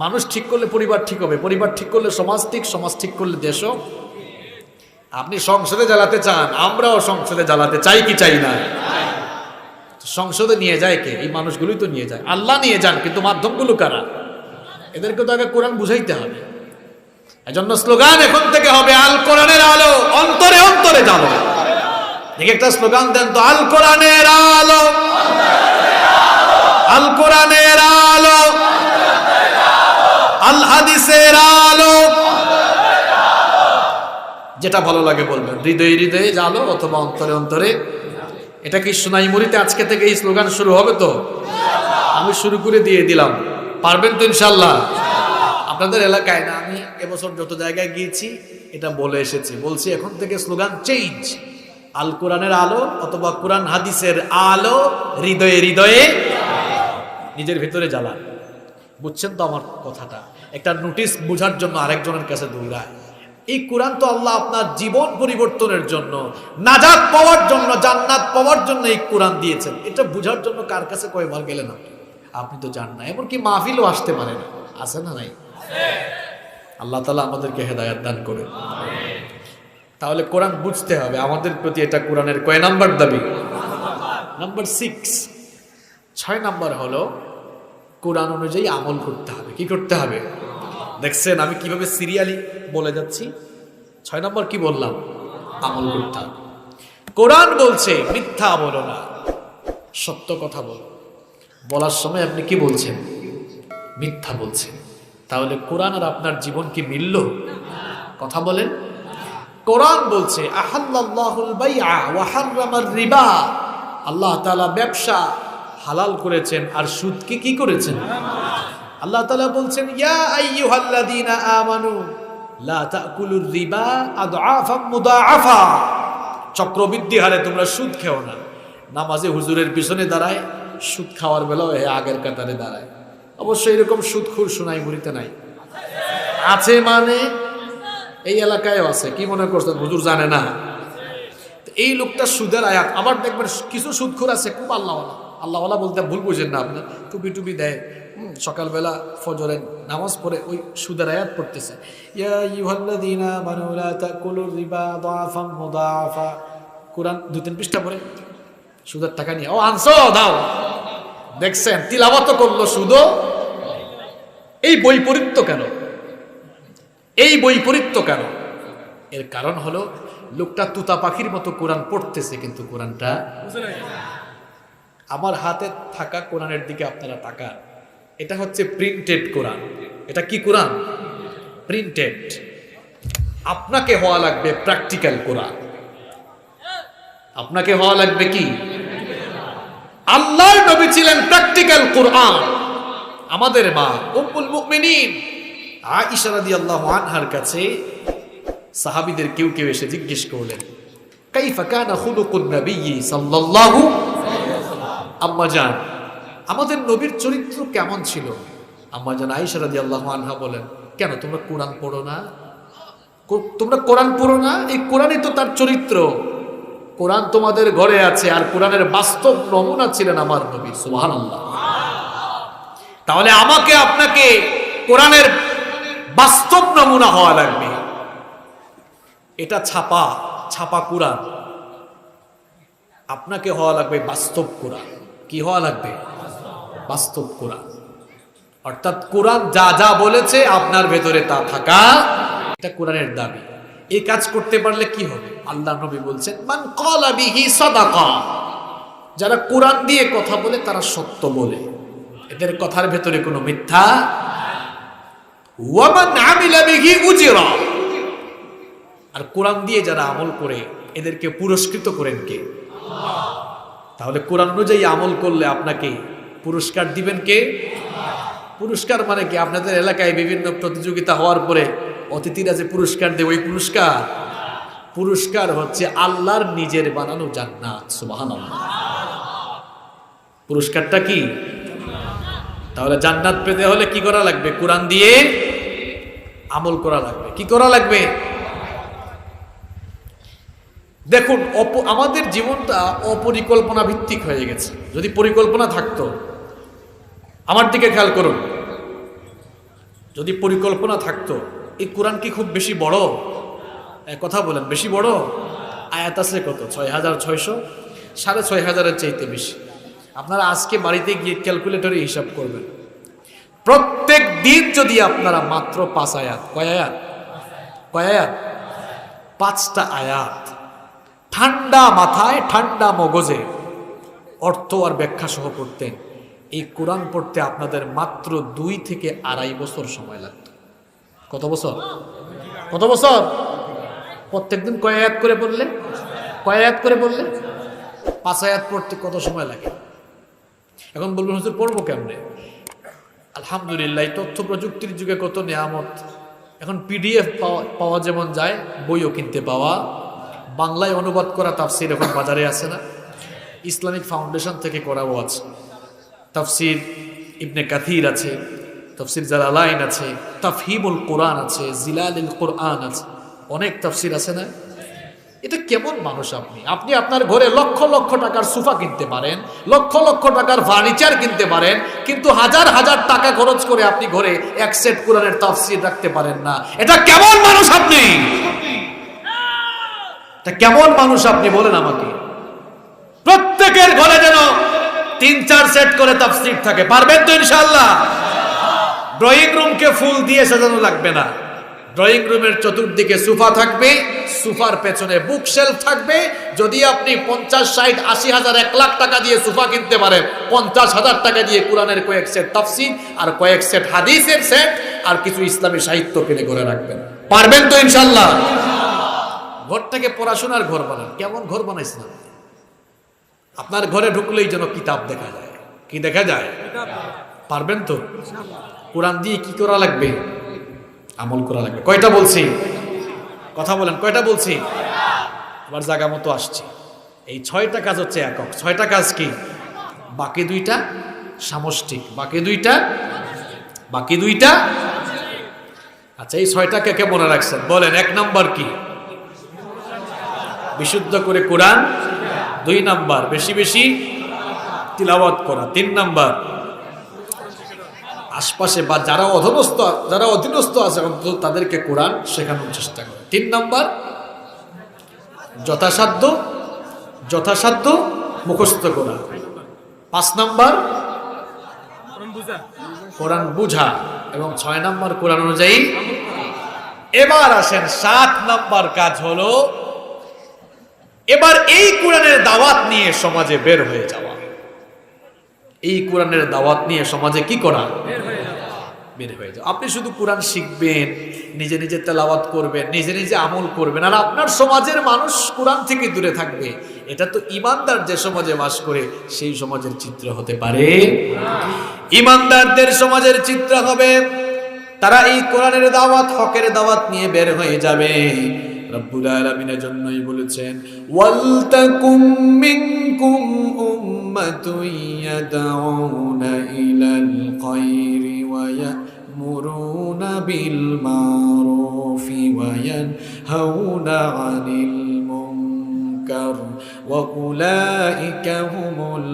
মানুষ ঠিক করলে পরিবার ঠিক হবে, পরিবার ঠিক করলে সমাজ ঠিক, সমাজ ঠিক করলে দেশও। আপনি সংসদে জ্বালাতে চান, আমরাও সংসদে জ্বালাতে চাই কি চাই না? সংসদে নিয়ে যায় কে? এই মানুষগুলোই তো নিয়ে যায়। আল্লাহ নিয়ে যান, কিন্তু মাধ্যমগুলো কারা? এদেরকে তো আগে কোরআন বুঝাইতে হবে। এজন্য স্লোগান এখন থেকে হবে আল কোরআনের আলো, অন্তরে অন্তরে জ্বালো। দেখে একটা স্লোগান দেন তো, আল কোরআনের আলো, আল কোরআনের আলো, আল হাদিসের আলো। যেটা ভালো লাগে বলবেন, হৃদয়ে হৃদয়ে জালো অথবা অন্তরে অন্তরে। এটা কি সোনাইমুড়িতে আজকে থেকে এই স্লোগান শুরু হবে তো? আমি শুরু করে দিয়ে দিলাম, পারবেন তো ইনশাল্লাহ? আপনাদের এলাকায় না, আমি এবছর যত জায়গায় গিয়েছি এটা বলে এসেছি, বলছি এখন থেকে স্লোগান চেঞ্জ, আল কোরআনের আলো অথবা কোরআন হাদিসের আলো, হৃদয়ে হৃদয়ে নিজের ভিতরে জ্বালান। বুঝছেন তো আমার কথাটা? একটা নোটিশ বোঝার জন্য আরেকজনের কাছে দৌড়ায়। এই কোরআন তো আল্লাহ আপনার জীবন পরিবর্তনের জন্য, নাজাত পাওয়ার জন্য, জান্নাত পাওয়ার জন্য এই কোরআন দিয়েছেন। এটা বোঝার জন্য কার কাছে কয়বার গেলেন আপনি তো জান না। এমনকি মাহফিলও আসতে পারে না, আছে না নাই? আল্লাহ তাআলা আমাদেরকে হেদায়েত দান করে। তাহলে কোরআন বুঝতে হবে, আমাদের প্রতি এটা কোরআনের কয় নাম্বার দাবি? নাম্বার 6। 6 নাম্বার হলো কোরআন অনুযায়ী আমল করতে হবে। কি করতে হবে? দেখছেন আমি কিভাবে সিরিয়ালি বলে যাচ্ছি। 6 নাম্বার কি বললাম? আমল করতে হবে। কোরআন বলছে মিথ্যা বলো না, সত্য কথা বলো। বলার সময় আপনি কি বলছেন? মিথ্যা বলছেন। তাহলে কোরআন আর আপনার জীবন কি মিলল? কথা বলেন। কোরআন বলছে আহাল্লাল্লাহুল বাইআ ওয়া হাররামার রিবা, আল্লাহ তাআলা ব্যবসা হালাল করেছেন আর সুদকে কি করেছেন? আল্লাহ তাআলা বলছেন ইয়া আইয়ুহাল্লাযীনা আমানু লা তাকুলুর রিবা আদআফাম মুদাআফা, চক্রবৃদ্ধি হারে তোমরা সুদ খেও না। নামাজে হুজুরের পিছনে দাঁড়ায়, সুদ খাওয়ার বেলাও আগের কাতারে দাঁড়ায়। অবশ্যই এরকম সুদখোর সোনাইমুড়িতে নাই, আছে মানে এই এলাকায়ও আছে। কি মনে করছেন হুজুর জানে না? এই লোকটা সুদের আয়াত। আবার দেখবেন কিছু সুদখোর আছে খুব আল্লাহওয়ালা। আল্লাহওয়ালা বলতে ভুল বুঝেন না, আপনার টুপি টুপি দেয়, সকালবেলা ফজরের নামাজ পড়ে ওই সুদের আয়াত পড়তেছে, ইয়া আইয়ুহাল্লাযীনা আমানু লা তাকুলুর রিবা আদআফাম মুদাআফা। কোরআন 2-3 পৃষ্ঠা পড়ে সুদের টাকা নিয়ে ও আনছো দাও। দেখছেন তিলাওয়াত করলো সুদও। এই বৈপরীত্য কেন? এই বৈপরীত্য কেন? এর কারণ হলো লোকটা তুতা পাখির মতো কোরআন পড়তেছে, কিন্তু কোরআনটা আমার হাতে থাকা কোরআনের দিকে আপনারা তাকান। এটা হচ্ছে প্রিন্টেড কোরআন। এটা কি কোরআন? প্রিন্টেড। আপনাকে হওয়া লাগবে প্র্যাকটিক্যাল কোরআন। আপনাকে হওয়া লাগবে কি? আল্লাহর নবী ছিলেন প্র্যাকটিক্যাল কোরআন। আমাদের মা উম্মুল মুমিনিন আয়েশা রাদিয়াল্লাহু আনহার কাছে সাহাবীদের কেউ কেউ এসে জিজ্ঞেস করলেন, কাইফা কানা খুলুকুন নবী সাল্লাল্লাহু আলাইহি ওয়াসাল্লাম। আম্মা জান, আমাদের নবীর চরিত্র কেমন ছিল? আম্মা জান আয়েশা রাদিয়াল্লাহু আনহা বলেন, কেন তোমরা কোরআন পড়ো না? তোমরা কোরআন পড়ো না? এই কোরআনই তো তার চরিত্র। কোরআন তোমাদের ঘরে আছে, আর কোরআনের বাস্তব নমুনা ছিলেন আমার নবী। সুবহানাল্লাহ। তাহলে আমাকে আপনাকে কোরআনের বাস্তব নমুনা হওয়া লাগবে। এটা ছাপা কোরআন, আপনাকে হওয়া লাগবে বাস্তব কোরআন। কি হওয়া লাগবে? বাস্তব কোরআন। অর্থাৎ কোরআন যা যা বলেছে আপনার ভেতরে তা থাকা, এটা কোরআনের দাবি। এই কাজ করতে পারলে কি হবে? আল্লাহ নবী বলছেন, মান ক্বালা বিহি সাদাকা, যারা কোরআন দিয়ে কথা বলে তারা সত্য বলে, এদের কথার ভেতরে কোনো মিথ্যা। ওয়া মান আমিলা বিহি উজিরা, আর কোরআন দিয়ে যারা আমল করে এদেরকে পুরস্কৃত করেন কে? আল্লাহ। তাহলে কোরআন অনুযায়ী আমল করলে আপনাকে পুরস্কার দিবেন কে? পুরস্কার মানে কি? আপনাদের এলাকায় বিভিন্ন প্রতিযোগিতা হওয়ার পরে অতিথিরা যে পুরস্কার দেয় ওই পুরস্কার? পুরস্কার হচ্ছে আল্লাহর নিজের বানানো জান্নাত। সুবহানাল্লাহ। পুরস্কারটা কি? তাহলে জান্নাত পেতে হলে কি করা লাগবে? কোরআন দিয়ে আমল করা লাগবে। কি করা লাগবে? দেখুন, আমাদের জীবনটা অপরিকল্পনা ভিত্তিক হয়ে গেছে। যদি পরিকল্পনা থাকতো, আমার দিকে খেয়াল করুন, যদি পরিকল্পনা থাকতো, এই কোরআন কি খুব বেশি বড়? কথা বলেন, বেশি বড়? আয়াত আছে কত? 6600, 6500-এর চাইতে বেশি। আপনারা আজকে বাড়িতে গিয়ে ক্যালকুলেটরে হিসাব করবেন, প্রত্যেক দিন যদি আপনারা মাত্র 5 আয়াত, কয় আয়াত? 5টা আয়াত ঠান্ডা মাথায় ঠান্ডা মগজে অর্থ আর ব্যাখ্যা সহ পড়তেন, এই কোরআন পড়তে আপনাদের মাত্র 2 থেকে 2.5 বছর সময় লাগতো। কত বছর? কত বছর? প্রত্যেকদিন কয় আয়াত করে পড়লে? 5 আয়াত পড়তে কত সময় লাগে? এখন বলবেন হুজুর পড়বো কেমনে? আলহামদুলিল্লাহ, তথ্য প্রযুক্তির যুগে কত নিয়ামত। এখন পিডিএফ পাওয়া যেমন যায়, বইও কিনতে পাওয়া, বাংলায় অনুবাদ করা তাফসির এখন বাজারে আছে না? ইসলামিক ফাউন্ডেশন থেকে করাও আছে। তাফসির ইবনে কাথির আছে, তাফসির জালালাইন আছে, তাফহিমুল কোরআন আছে, জিলালুল কোরআন আছে, অনেক তাফসির আছে না? এটা কেমন মানুষ আপনি? আপনি আপনার ঘরে লক্ষ লক্ষ টাকার সোফা কিনতে পারেন, লক্ষ লক্ষ টাকার ফার্নিচার কিনতে পারেন, কিন্তু হাজার হাজার টাকা খরচ করে আপনি ঘরে এক সেট কোরআনের তাফসির রাখতে পারেন না। এটা কেমন মানুষ আপনি? এটা কেমন মানুষ আপনি বলেন আমাকে? প্রত্যেকের ঘরে যেন 3-4 সেট করে তাফসির থাকে। পারবেন তো ইনশাআল্লাহ? ড্রয়িং রুমকে ফুল দিয়ে সাজানো লাগবে না। ড্রয়িং রুমের চতুর্দিকে সোফা থাকবে, সোফার পেছনে বুক শেলফ থাকবে। যদি আপনি 50, 60, 80 হাজার, 1 লাখ টাকা দিয়ে সোফা কিনতে পারেন, 50,000 টাকা দিয়ে কোরআনের কয়েক সেট তাফসির আর কয়েক সেট হাদিসের সেট আর কিছু ইসলামী সাহিত্য কিনে করে রাখবেন। পারবেন তো ইনশাআল্লাহ? ঘরটাকে পড়াশোনার ঘর বানান। কেমন ঘর বানাইছেন? আপনার ঘরে ঢুকলেই যেন কিতাব দেখা যায়। কি দেখা যায়? পারবেন তো? কোরআন দিয়ে কি করা লাগবে? আমল করা লাগবে। কয়টা বলছি? কথা বলেন, কয়টা বলছি? আবার জায়গা মতো আসছে। এই 6টা কাজ হচ্ছে একক। 6টা কাজ কি? বাকি 2টা সামষ্টিক। বাকি 2টা আচ্ছা, এই 6টাকে কে মনে রাখছেন? বলেন। 1 নাম্বার কি? বিশুদ্ধ করে কোরআন। 2 নাম্বার বেশি বেশি তিলাওয়াত করা। 3 নাম্বার আশপাশে বা যারা অধীনস্থ আছে অন্তত তাদেরকে কোরআন শেখানোর চেষ্টা করে। 3 নাম্বার যথাসাধ্য মুখস্থ করা। 5 নাম্বার কোরআন বুঝা এবং 6 নাম্বার কোরআন অনুযায়ী। এবার আসেন 7 নাম্বার কাজ হলো এবার এই কোরআনের দাওয়াত নিয়ে সমাজে বের হয়ে যাওয়া। এই কোরআনের দাওয়াত নিয়ে সমাজে কি করা? বের হয়ে যাওয়া। আপনি শুধু কোরআন শিখবেন, নিজে নিজে তেলাওয়াত করবেন, নিজে নিজে আমল করবেন, আর আপনার সমাজের মানুষ কোরআন থেকে দূরে থাকবে। এটা তো ইমানদার যে সমাজে বাস করে সেই সমাজের চিত্র হতে পারে। ইমানদারদের সমাজের চিত্র হবে তারা এই কোরআনের দাওয়াত, হকের দাওয়াত নিয়ে বের হয়ে যাবে। রব্বুল আলামিনের জন্যই বলেছেন, ওয়ালতাকুম মিনকুম উম্মাতুন ইয়াদউনা ইলাল খায়রি ওয়া ইয়া'মুরুনা বিল মা'রুফি ওয়া ইয়ানহাউনা আনিল মুনকার ওয়া উলাইকা হুমুল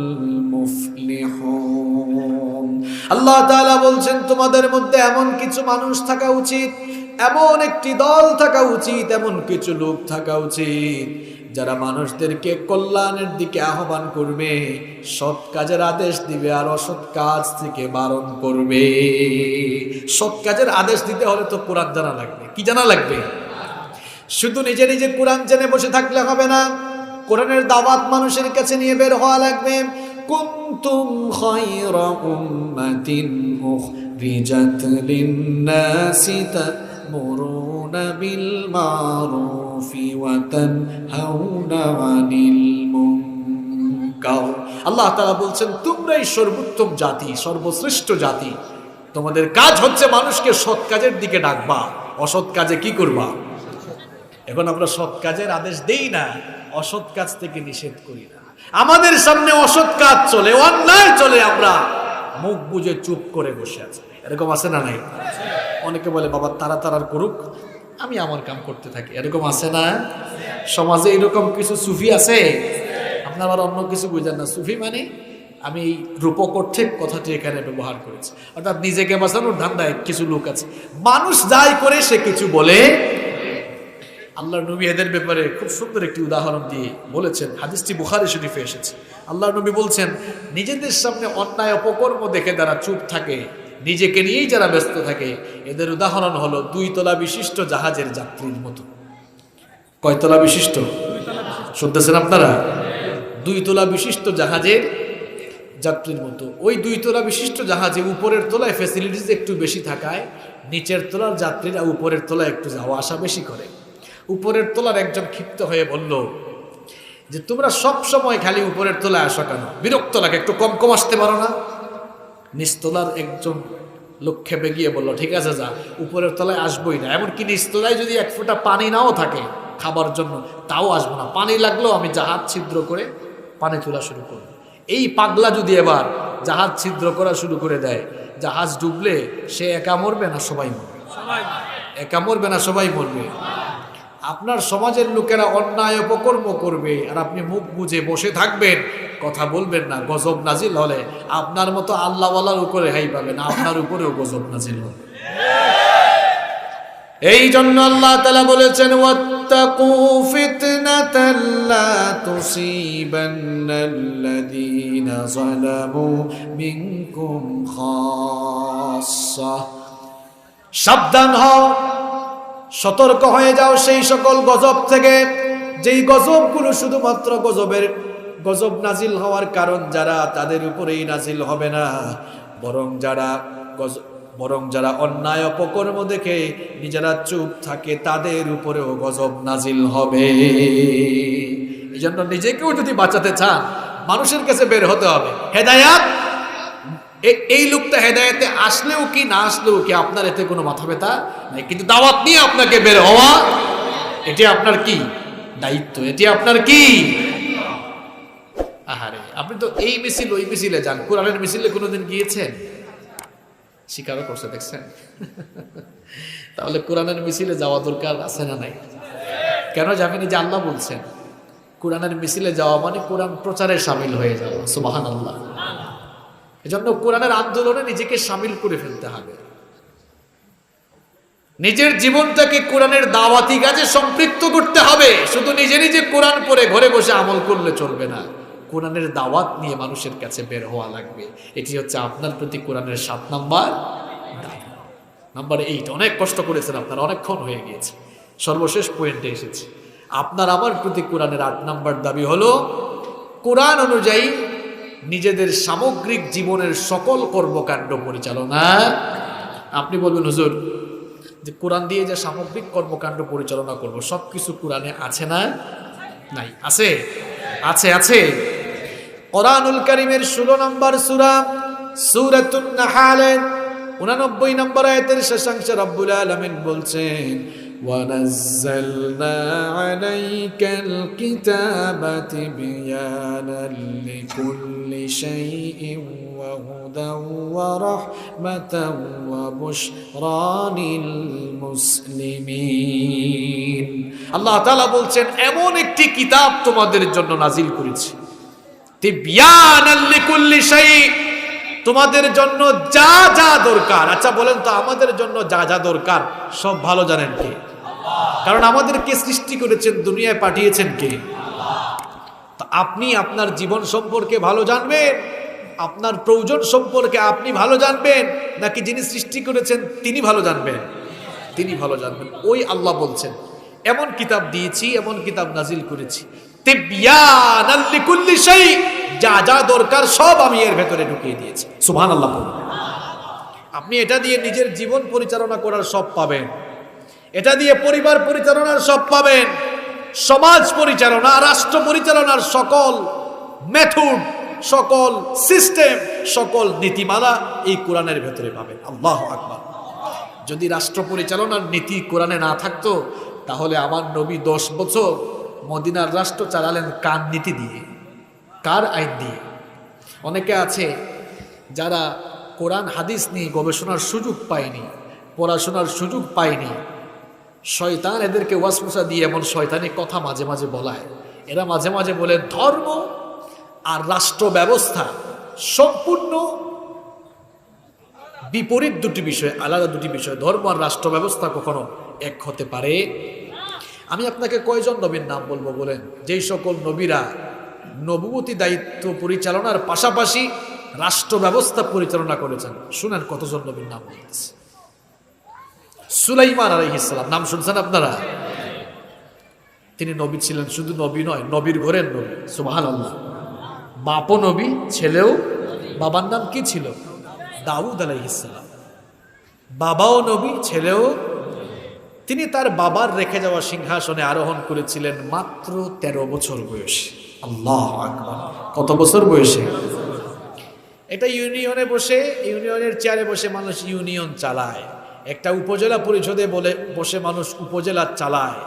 মুফলিহুন। আল্লাহ তাআলা বলছেন, তোমাদের মধ্যে এমন কিছু মানুষ থাকা উচিত, এমন একটি দল থাকা উচিত, এমন কিছু লোক থাকা উচিত যারা মানুষদেরকে কল্যাণের দিকে আহ্বান করবে, সৎ কাজের আদেশ দিবে আর অসৎ কাজ থেকে বারণ করবে। সৎ কাজের আদেশ দিতে হলে তো কোরআন জানা লাগবে। কি জানা লাগবে? শুধু নিজে নিজে কোরআন জেনে বসে থাকলে হবে না, কোরআনের দাওয়াত মানুষের কাছে নিয়ে বের হওয়া লাগবে। কুনতুম খায়রা উম্মাতিন উখরিজাত লিন-নাসি তা'মুরুনা বিল মা'রুফি ওয়া তানহাউনা আনিল মুনকার। আল্লাহ তাআলা বলছেন, তোমরাই সর্বোত্তম জাতি, সর্বশ্রেষ্ঠ জাতি। তোমাদের কাজ হচ্ছে মানুষকে সৎ কাজের দিকে ডাকবা, অসৎ কাজে কি করবা? এখন আমরা সৎ কাজের আদেশ দেই না, অসৎ কাজ থেকে নিষেধ করি না। আমাদের সামনে অসৎ কাজ চলে, অন্যায় চলে, আমরা মুখ বুজে চুপ করে বসে আছি। এরকম আছে না নাই? অনেকে বলে বাবা তারা করুক, আমি আমার কাম করতে থাকি। এরকম আছে না? সমাজে এরকম কিছু সুফি আছে। আপনার আবার অন্য কিছু বুঝেন না। সুফি মানে আমি রূপক অর্থে কথাটি এখানে ব্যবহার করেছি, অর্থাৎ নিজেকে বাঁচানোর ধান্দায় কিছু লোক আছে। মানুষ যাই করে সে কিছু বলে। আল্লাহর নবী এদের ব্যাপারে খুব সুন্দর একটি উদাহরণ দিয়ে বলেছেন, হাদিসটি বুখারী শরীফে এসেছে। আল্লাহর নবী বলছেন, নিজেদের সামনে অন্যায় অপকর্ম দেখে যারা চুপ থাকে, নিজেকে নিয়েই যারা ব্যস্ত থাকে, এদের উদাহরণ হলো 2 তলা বিশিষ্ট জাহাজের যাত্রীর মতো। কয় তলা বিশিষ্ট? শুনতেছেন আপনারা? 2 তলা বিশিষ্ট জাহাজের যাত্রীর মতো। ওই 2 তলা বিশিষ্ট জাহাজে উপরের তলায় ফ্যাসিলিটিস একটু বেশি থাকায় নিচের তলার যাত্রীরা উপরের তলায় একটু যাওয়া আসা বেশি করে। উপরের তলার একজন ক্ষিপ্ত হয়ে বলল যে, তোমরা সব সময় খালি উপরের তলায় আসো কেন? বিরক্ত লাগে, একটু কম কম আসতে পারো না? নিচতলার একজন লোক খেপে গিয়ে বলল, ঠিক আছে যা, উপরের তলায় আসবোই না। এমনকি নিচতলায় যদি 1 ফোঁটা পানি নাও থাকে খাবার জন্য, তাও আসবো না। পানি লাগলেও আমি জাহাজ ছিদ্র করে পানি তোলা শুরু করব। এই পাগলা যদি এবার জাহাজ ছিদ্র করা শুরু করে দেয়, জাহাজ ডুবলে সে একা মরবে না সবাই মরবে? একা মরবে না সবাই মরবে? আপনার সমাজের লোকেরা অন্যায় অপকর্ম করবে আর আপনি মুখ বুজে বসে থাকবেন, কথা বলবেন না। গজব নাজিল হলে আপনার মতো আল্লাহওয়ালার উপরে হাই পাবেন, আপনার উপরেও গজব নাজিল হবে। এই জন্য আল্লাহ তাআলা বলেছেন, ওয়াত্তাকু ফিতনাতাল লা তুসিবান্নাল্লাযীনা যালামু মিনকুম খাসসা। সাবধান হও, সতর্ক হয়ে যাও সেই সকল গজব থেকে, যেই গজবগুলো শুধুমাত্র গজব নাজিল হওয়ার কারণ যারা, তাদের উপরেই নাজিল হবে না, বরং যারা অন্যায় অপকর্ম দেখে নিজেরা চুপ থাকে তাদের উপরেও গজব নাজিল হবে। এই জন্য নিজেকেও যদি বাঁচাতে চান, মানুষের কাছে বের হতে হবে। হেদায়াত, এই লোকটা হেদায়েতে আসলেও কি না আসলেও কি আপনার এতে কোনো মাথা ব্যথা নাই, কিন্তু দাওয়াত নিয়ে আপনাকে বের হওয়া, এটি আপনার কি দায়িত্ব, এটি আপনার কি। আহারে, আপনি তো এই মিছিল ওই মিছিলে যান, কোরআনের মিছিলে কোনোদিন গিয়েছেন? স্বীকারও করছে, দেখছেন? তাহলে কোরআনের মিছিলে যাওয়া দরকার আছে না নাই? কেন যাবেন? যে আল্লাহ বলছেন, কোরআনের মিছিলে যাওয়া মানে কোরআন প্রচারে শামিল হয়ে যাওয়া। সুবহানাল্লাহ। এজন্য কোরআনের আন্দোলনে নিজেকে শামিল করে ফেলতে হবে। নিজের জীবনটাকে কোরআনের দাওয়াতি কাজে সম্পৃক্ত করতে হবে। শুধু নিজে নিজে কোরআন পড়ে ঘরে বসে আমল করলে চলবে না, কোরআনের দাওয়াত নিয়ে মানুষের কাছে বের হওয়া লাগবে। এটি হচ্ছে আপনার প্রতি কোরআনের 7 নাম্বার দাবি। নাম্বার 8, অনেক কষ্ট করেছেন আপনারা, অনেকক্ষণ হয়ে গিয়েছে, সর্বশেষ পয়েন্টে এসেছি। আপনার আমার প্রতি কোরআনের 8 নাম্বার দাবি হলো, কোরআন অনুযায়ী নিজেদের সামগ্রিক জীবনের সকল কর্মকাণ্ড পরিচালনা। আপনি বলবেন, হুজুর যে কোরআন দিয়ে যে সামগ্রিক কর্মকাণ্ড পরিচালনা করব, সবকিছু কোরআনে আছে না? নাই? আছে, আছে, আছে। কোরআনুল কারীমের 16 নম্বর সূরা, সূরাতুন নাহলের 89 নম্বর আয়াতের শেষাংশে রব্বুল আলামিন বলছেন, وَنَزَّلْنَا عَلَيْكَ الْكِتَابَ تِبْيَانًا لِكُلِّ شَيْءٍ وَهُدًى وَرَحْمَةً وَبُشْرَى لِلْمُسْلِمِينَ। আল্লাহ তাআলা বলছেন, এমন একটি কিতাব তোমাদের জন্য নাজিল করেছি, তিবয়ানান লিকুল্লি শাই, তোমাদের জন্য যা যা দরকার। আচ্ছা বলেন তো, আমাদের জন্য যা যা দরকার সব ভালো জানেন কে? কারণ আমাদেরকে সৃষ্টি করেছেন, দুনিয়ায় পাঠিয়েছেন কে? তো আপনি আপনার জীবন সম্পর্কে ভালো জানবেন, আপনার প্রয়োজন সম্পর্কে আপনি ভালো জানবেন, নাকি যিনি সৃষ্টি করেছেন তিনি ভালো জানবেন? তিনি ভালো জানবেন। ওই আল্লাহ বলছেন, এমন কিতাব দিয়েছি, এমন কিতাব নাজিল করেছি, তিবয়ানাল লিকুল্লি শাই, যা যা দরকার সব আমি এর ভেতরে ঢুকিয়ে দিয়েছি। সুবহানাল্লাহ। আপনি এটা দিয়ে নিজের জীবন পরিচালনা করার সব পাবেন, এটা দিয়ে পরিবার পরিচালনার সব পাবেন, সমাজ পরিচালনা, রাষ্ট্র পরিচালনার সকল মেথড, সকল সিস্টেম, সকল নীতিমালা এই কোরআনের ভেতরে পাবেন। আল্লাহু আকবার। যদি রাষ্ট্র পরিচালনার নীতি কোরআনে না থাকতো, তাহলে আমার নবী 10 বছর মদিনার রাষ্ট্র চালালেন কার নীতি দিয়ে, কার আইন দিয়ে? অনেকে আছে যারা কোরআন হাদিস নিয়ে গবেষণার সুযোগ পায়নি, পড়াশোনার সুযোগ পায়নি, শয়তান এদেরকে ওয়াসওয়াসা দিয়ে এমন শয়তানি কথা মাঝে মাঝে বলায়। এরা মাঝে মাঝে বলে ধর্ম আর রাষ্ট্র ব্যবস্থা সম্পূর্ণ বিপরীত দুটি বিষয়, আলাদা দুটি বিষয়। ধর্ম আর রাষ্ট্র ব্যবস্থা কখনো এক হতে পারে? আমি আপনাকে কয়জন নবীর নাম বলবো বলেন, যেই সকল নবীরা নবুয়তি দায়িত্ব পরিচালনার পাশাপাশি রাষ্ট্র ব্যবস্থা পরিচালনা করেছেন? শুনেন কতজন নবীর নাম বলতেছে। সুলাইমান আলাইহিস সালাম, নাম শুনছেন আপনারা? তিনি নবী ছিলেন, শুধু নবী নয়, নবীর ঘরের নবী। সুবহানাল্লাহ। বাপও নবী, ছেলেও। বাবার নাম কি ছিল? দাউদ আলাইহিস সালাম। বাবাও নবী, ছেলেও। তিনি তার বাবার রেখে যাওয়া সিংহাসনে আরোহণ করেছিলেন মাত্র 13 বছর বয়সে। আল্লাহু আকবার। কত বছর বয়সে? এটা ইউনিয়নে বসে, ইউনিয়নের চেয়ারে বসে মানুষ ইউনিয়ন চালায়। একটা উপজেলা পরিষদে বসে মানুষ উপজেলা চালায়।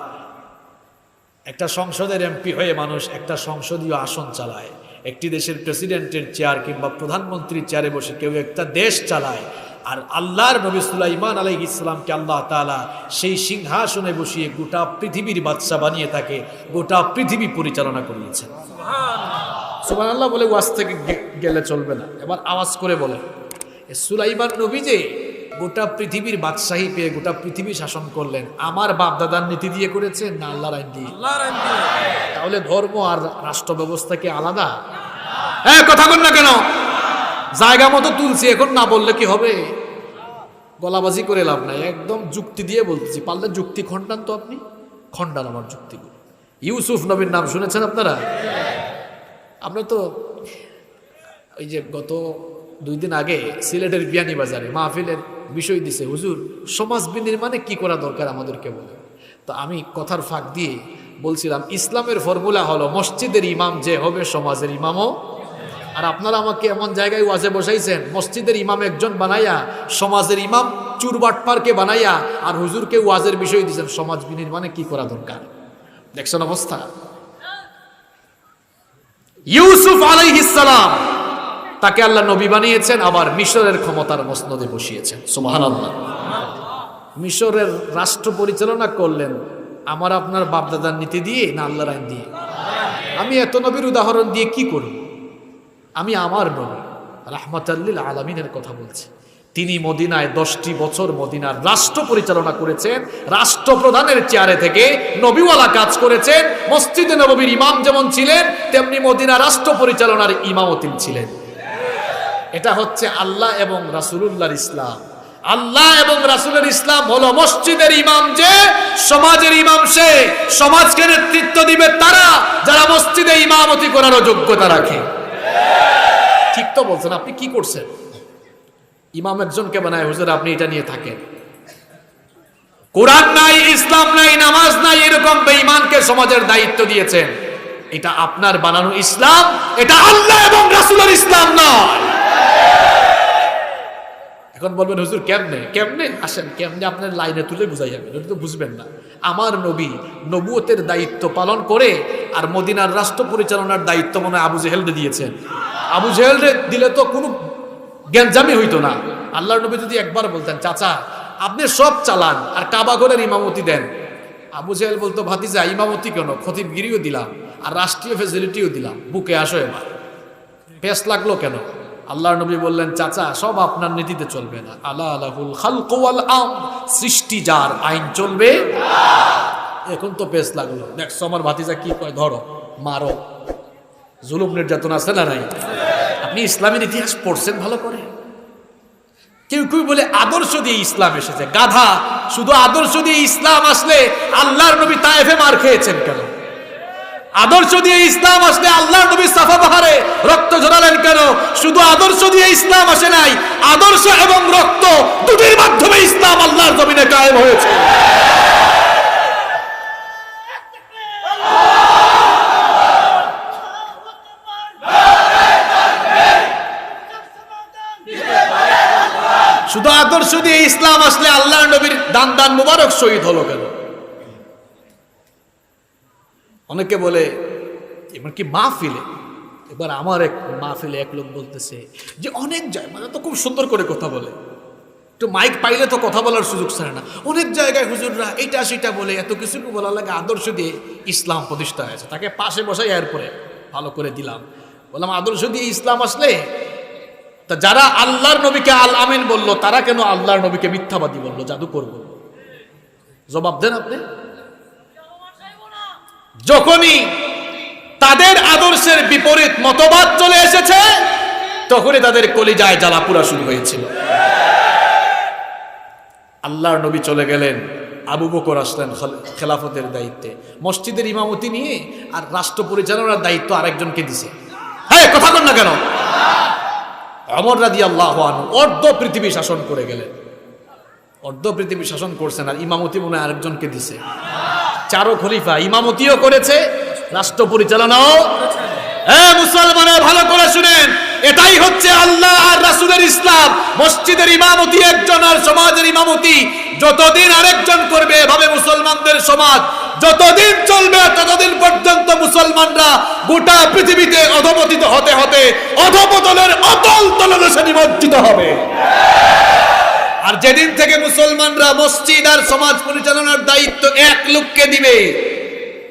একটা সংসদের এমপি হয়ে মানুষ একটা সংসদীয় আসন চালায়। একটি দেশের প্রেসিডেন্টের চেয়ার কিংবা প্রধানমন্ত্রীর চেয়ারে বসে কেউ একটা দেশ চালায়। আর আল্লাহর নবী সুলাইমান আলাইহিস সালামকে আল্লাহ তাআলা সেই সিংহাসনে বসিয়ে গোটা পৃথিবীর বাদশা বানিয়ে তাকে গোটা পৃথিবী পরিচালনা করিয়েছেন। সুবহানাল্লাহ বলে ওয়াজ থেকে গেলে চলবে না, এবার আওয়াজ করে বলে, সুলাইমান নবী যে গোটা পৃথিবীর বাদশাহী পেয়ে গোটা পৃথিবী শাসন করলেন, আমার বাপ দাদার নীতি দিয়ে করেছেন না আল্লাহর আইন দিয়ে? তাহলে ধর্ম আর রাষ্ট্র ব্যবস্থা কি আলাদা? হ্যাঁ, কথা বল না কেন? জায়গা মতো তুলছি, এখন না বললে কি হবে? গলাবাজি করে লাভ নাই, একদম যুক্তি দিয়ে বলতেছি। পারলে যুক্তি খণ্ডান তো আপনি, খণ্ডান আমার যুক্তিগুলো। ইউসুফ নবীর নাম শুনেছেন আপনারা? আমরা তো ওই যে গত 2 দিন আগে সিলেটের বিয়ানীবাজারে মাহফিলের বিষয় দিছে, হুজুর সমাজ বিনির্মাণে কি করা দরকার আমাদেরকে বলে। তো আমি কথার ফাঁক দিয়ে বলছিলাম, ইসলামের ফর্মুলা হলো মসজিদের ইমাম যে হবে সমাজের ইমামও। আর আপনারা আমাকে এমন জায়গায় ওয়াজে বসাইছেন, মসজিদের ইমাম একজন বানাইয়া সমাজের ইমাম চুরবাটপারকে বানাইয়া আর হুজুরকে ওয়াজের বিষয় দিয়েছেন সমাজ বিনির্মাণে কি করা দরকার। দেখছেন অবস্থা? ইউসুফ আলাইহিস সালাম, তাকে আল্লাহ নবী বানিয়েছেন, আবার মিশরের ক্ষমতার মসনদে বসিয়েছেন। সুবহানাল্লাহ। মিশরের রাষ্ট্র পরিচালনা করলেন আমার আপনার বাপদাদার নীতি দিয়ে না আল্লাহর আইন দিয়ে? আমি এত নবীর উদাহরণ দিয়ে কি করি? আমি আমার নবী রাহমাতাল লিল আলামিনের কথা বলছি। তিনি মদিনায় 10টি বছর মদিনার রাষ্ট্র পরিচালনা করেছেন, রাষ্ট্রপ্রধানের চেয়ারে থেকে নবীওয়ালা কাজ করেছেন। মসজিদে নববীর ইমাম যেমন ছিলেন, তেমনি মদিনা রাষ্ট্র পরিচালনার ইমামও তিনি ছিলেন। এটা হচ্ছে আল্লাহ এবং রাসূলুল্লাহর ইসলাম। আল্লাহ এবং রাসূলের ইসলাম হলো মসজিদের ইমাম যে সমাজের ইমাম সে। সমাজকে নেতৃত্ব দিবে তারা যারা মসজিদে ইমামতি করার যোগ্যতা রাখে। ঠিক তো বলছেন? আপনি কি করছেন? ইমাম একজনকে বানায়, হুজুর আপনি এটা নিয়ে থাকেন। কোরআন নাই, ইসলাম নাই, নামাজ নাই, এরকম বেঈমানকে সমাজের দায়িত্ব দিয়েছেন। এটা আপনার বানানো ইসলাম, এটা আল্লাহ এবং রাসূলের ইসলাম নয়। এখন বলবেন হুজুর কেমনে কেমনে? আসেন, কেমনে আপনার লাইনে তুলে বুঝাই যাবেন, এটা তো বুঝবেন না। আমার নবী নবুয়তের দায়িত্ব পালন করে আর মদিনার রাষ্ট্র পরিচালনার দায়িত্ব মনে হয় আবু জেহেলকে দিয়েছেন। আবু জেহেলকে দিলে তো কোনো জ্ঞানজামি হইতো না। আল্লাহর নবী যদি একবার বলতেন, চাচা আপনি সব চালান আর কাবা ঘরের ইমামতি দেন, আবু জেহেল বলতো, ভাতিজা ইমামতি কেন, খতিবগিরিও দিলাম আর রাষ্ট্রীয় ফেসিলিটিও দিলাম, বুকে আসো এবার। পেশ লাগলো কেন? আল্লাহর নবী বললেন, চাচা সব আপনার নীতিতে চলবে না। আলা আলাহুল খালকু ওয়াল আমর, সৃষ্টি যার, আইন চলবে। এখন তো পেস লাগলো, দেখছো আমার ভাতিজা কি কয়, ধরো মারো, জুলুম নির্যাতন আছে না নাই? আপনি ইসলামের ইতিহাস পড়ছেন ভালো করে? কেউ কেউ বলে আদর্শ দিয়ে ইসলাম এসেছে। গাধা, শুধু আদর্শ দিয়ে ইসলাম আসলে আল্লাহর নবী তায়েফে মার খেয়েছেন কেন? আদর্শ দিয়ে ইসলাম আসলে আল্লাহর নবী সাফা পাহাড়ে রক্ত ঝরালেন কেন? শুধু আদর্শ দিয়ে ইসলাম আসে নাই, আদর্শ এবং রক্ত দুটির মাধ্যমে ইসলাম আল্লাহর জমিনে কায়েম হয়েছে। শুধু আদর্শ দিয়ে ইসলাম আসলে আল্লাহর নবীর দান দান মুবারক শহীদ হলো কেন? অনেকে বলে এবার কি মাহফিলে, এবার আমার এক মাহফিলে এক লোক বলতেছে যে অনেক জায়গায়, মানে তো খুব সুন্দর করে কথা বলে, একটু মাইক পাইলে তো কথা বলার সুযোগ ছাড়ে না, অনেক জায়গায় হুজুররা এটা সেটা বলে এত কিছু বলা লাগে আদর্শ দিয়ে ইসলাম প্রতিষ্ঠা হয়েছে। তাকে পাশে বসাই এরপরে ভালো করে দিলাম, বললাম আদর্শ দিয়ে ইসলাম আসলে তা যারা আল্লাহর নবীকে আল আমিন বললো তারা কেন আল্লাহর নবীকে মিথ্যাবাদী বললো, জাদুকর বললো? জবাব দেন আপনি। যখনই তাদের আদর্শের বিপরীত মতবাদ চলে এসেছে তখনই তাদের কলিজায় জ্বালাপুরা শুরু হয়েছিল। আল্লাহর নবী চলে গেলেন, আবু বকর আসলেন খেলাফতের দায়িত্বে, মসজিদের ইমামতি নিয়ে আর রাষ্ট্র পরিচালনার দায়িত্ব আরেকজনকে দিছে। হ্যাঁ, কথা বল না কেন? ওমর রাদিয়াল্লাহু আনহু অর্ধ পৃথিবী শাসন করে গেলেন, অর্ধ পৃথিবী শাসন করছেন, আর ইমামতি মনে হয় আরেকজনকে দিছে। চারো খলিফা ইমামতিও করেছে, রাষ্ট্র পরিচালনাও। হ্যাঁ মুসলমানেরা ভালো করে শুনেন, এটাই হচ্ছে আল্লাহ আর রাসূলের ইসলাম। মসজিদের ইমামতি একজন আর সমাজের ইমামতি যতদিন আরেকজন করবে, এভাবে মুসলমানদের সমাজ যতদিন চলবে ততদিন পর্যন্ত মুসলমানরা গোটা পৃথিবীতে অধপতিত হতে হতে অধপতনের অতল তলদেশে নিমজ্জিত হবে। আর যেদিন থেকে মুসলমানরা মসজিদ আর সমাজ পরিচালনার দায়িত্ব এক লোককে দিবে,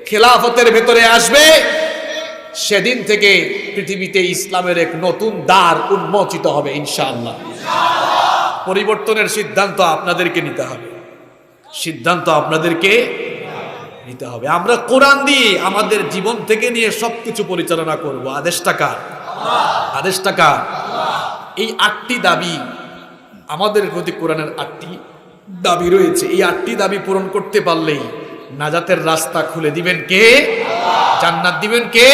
খেলাফতের ভেতরে আসবে, সেদিন থেকে পৃথিবীতে ইসলামের এক নতুন দ্বার উন্মোচিত হবে ইনশাআল্লাহ। পরিবর্তনের সিদ্ধান্ত আপনাদেরকে নিতে হবে, সিদ্ধান্ত আপনাদেরকে নিতে হবে। আমরা কোরআন দিয়ে আমাদের জীবন থেকে নিয়ে সবকিছু পরিচালনা করব। আদেশটা কার? আদেশটা কার? এই 8টি দাবি আমাদের প্রতি কোরআনের 8টি দাবি রয়েছে। এই 8টি দাবি পূরণ করতে পারলেই নাজাতের রাস্তা খুলে দিবেন কে? জান্নাত দিবেন কে?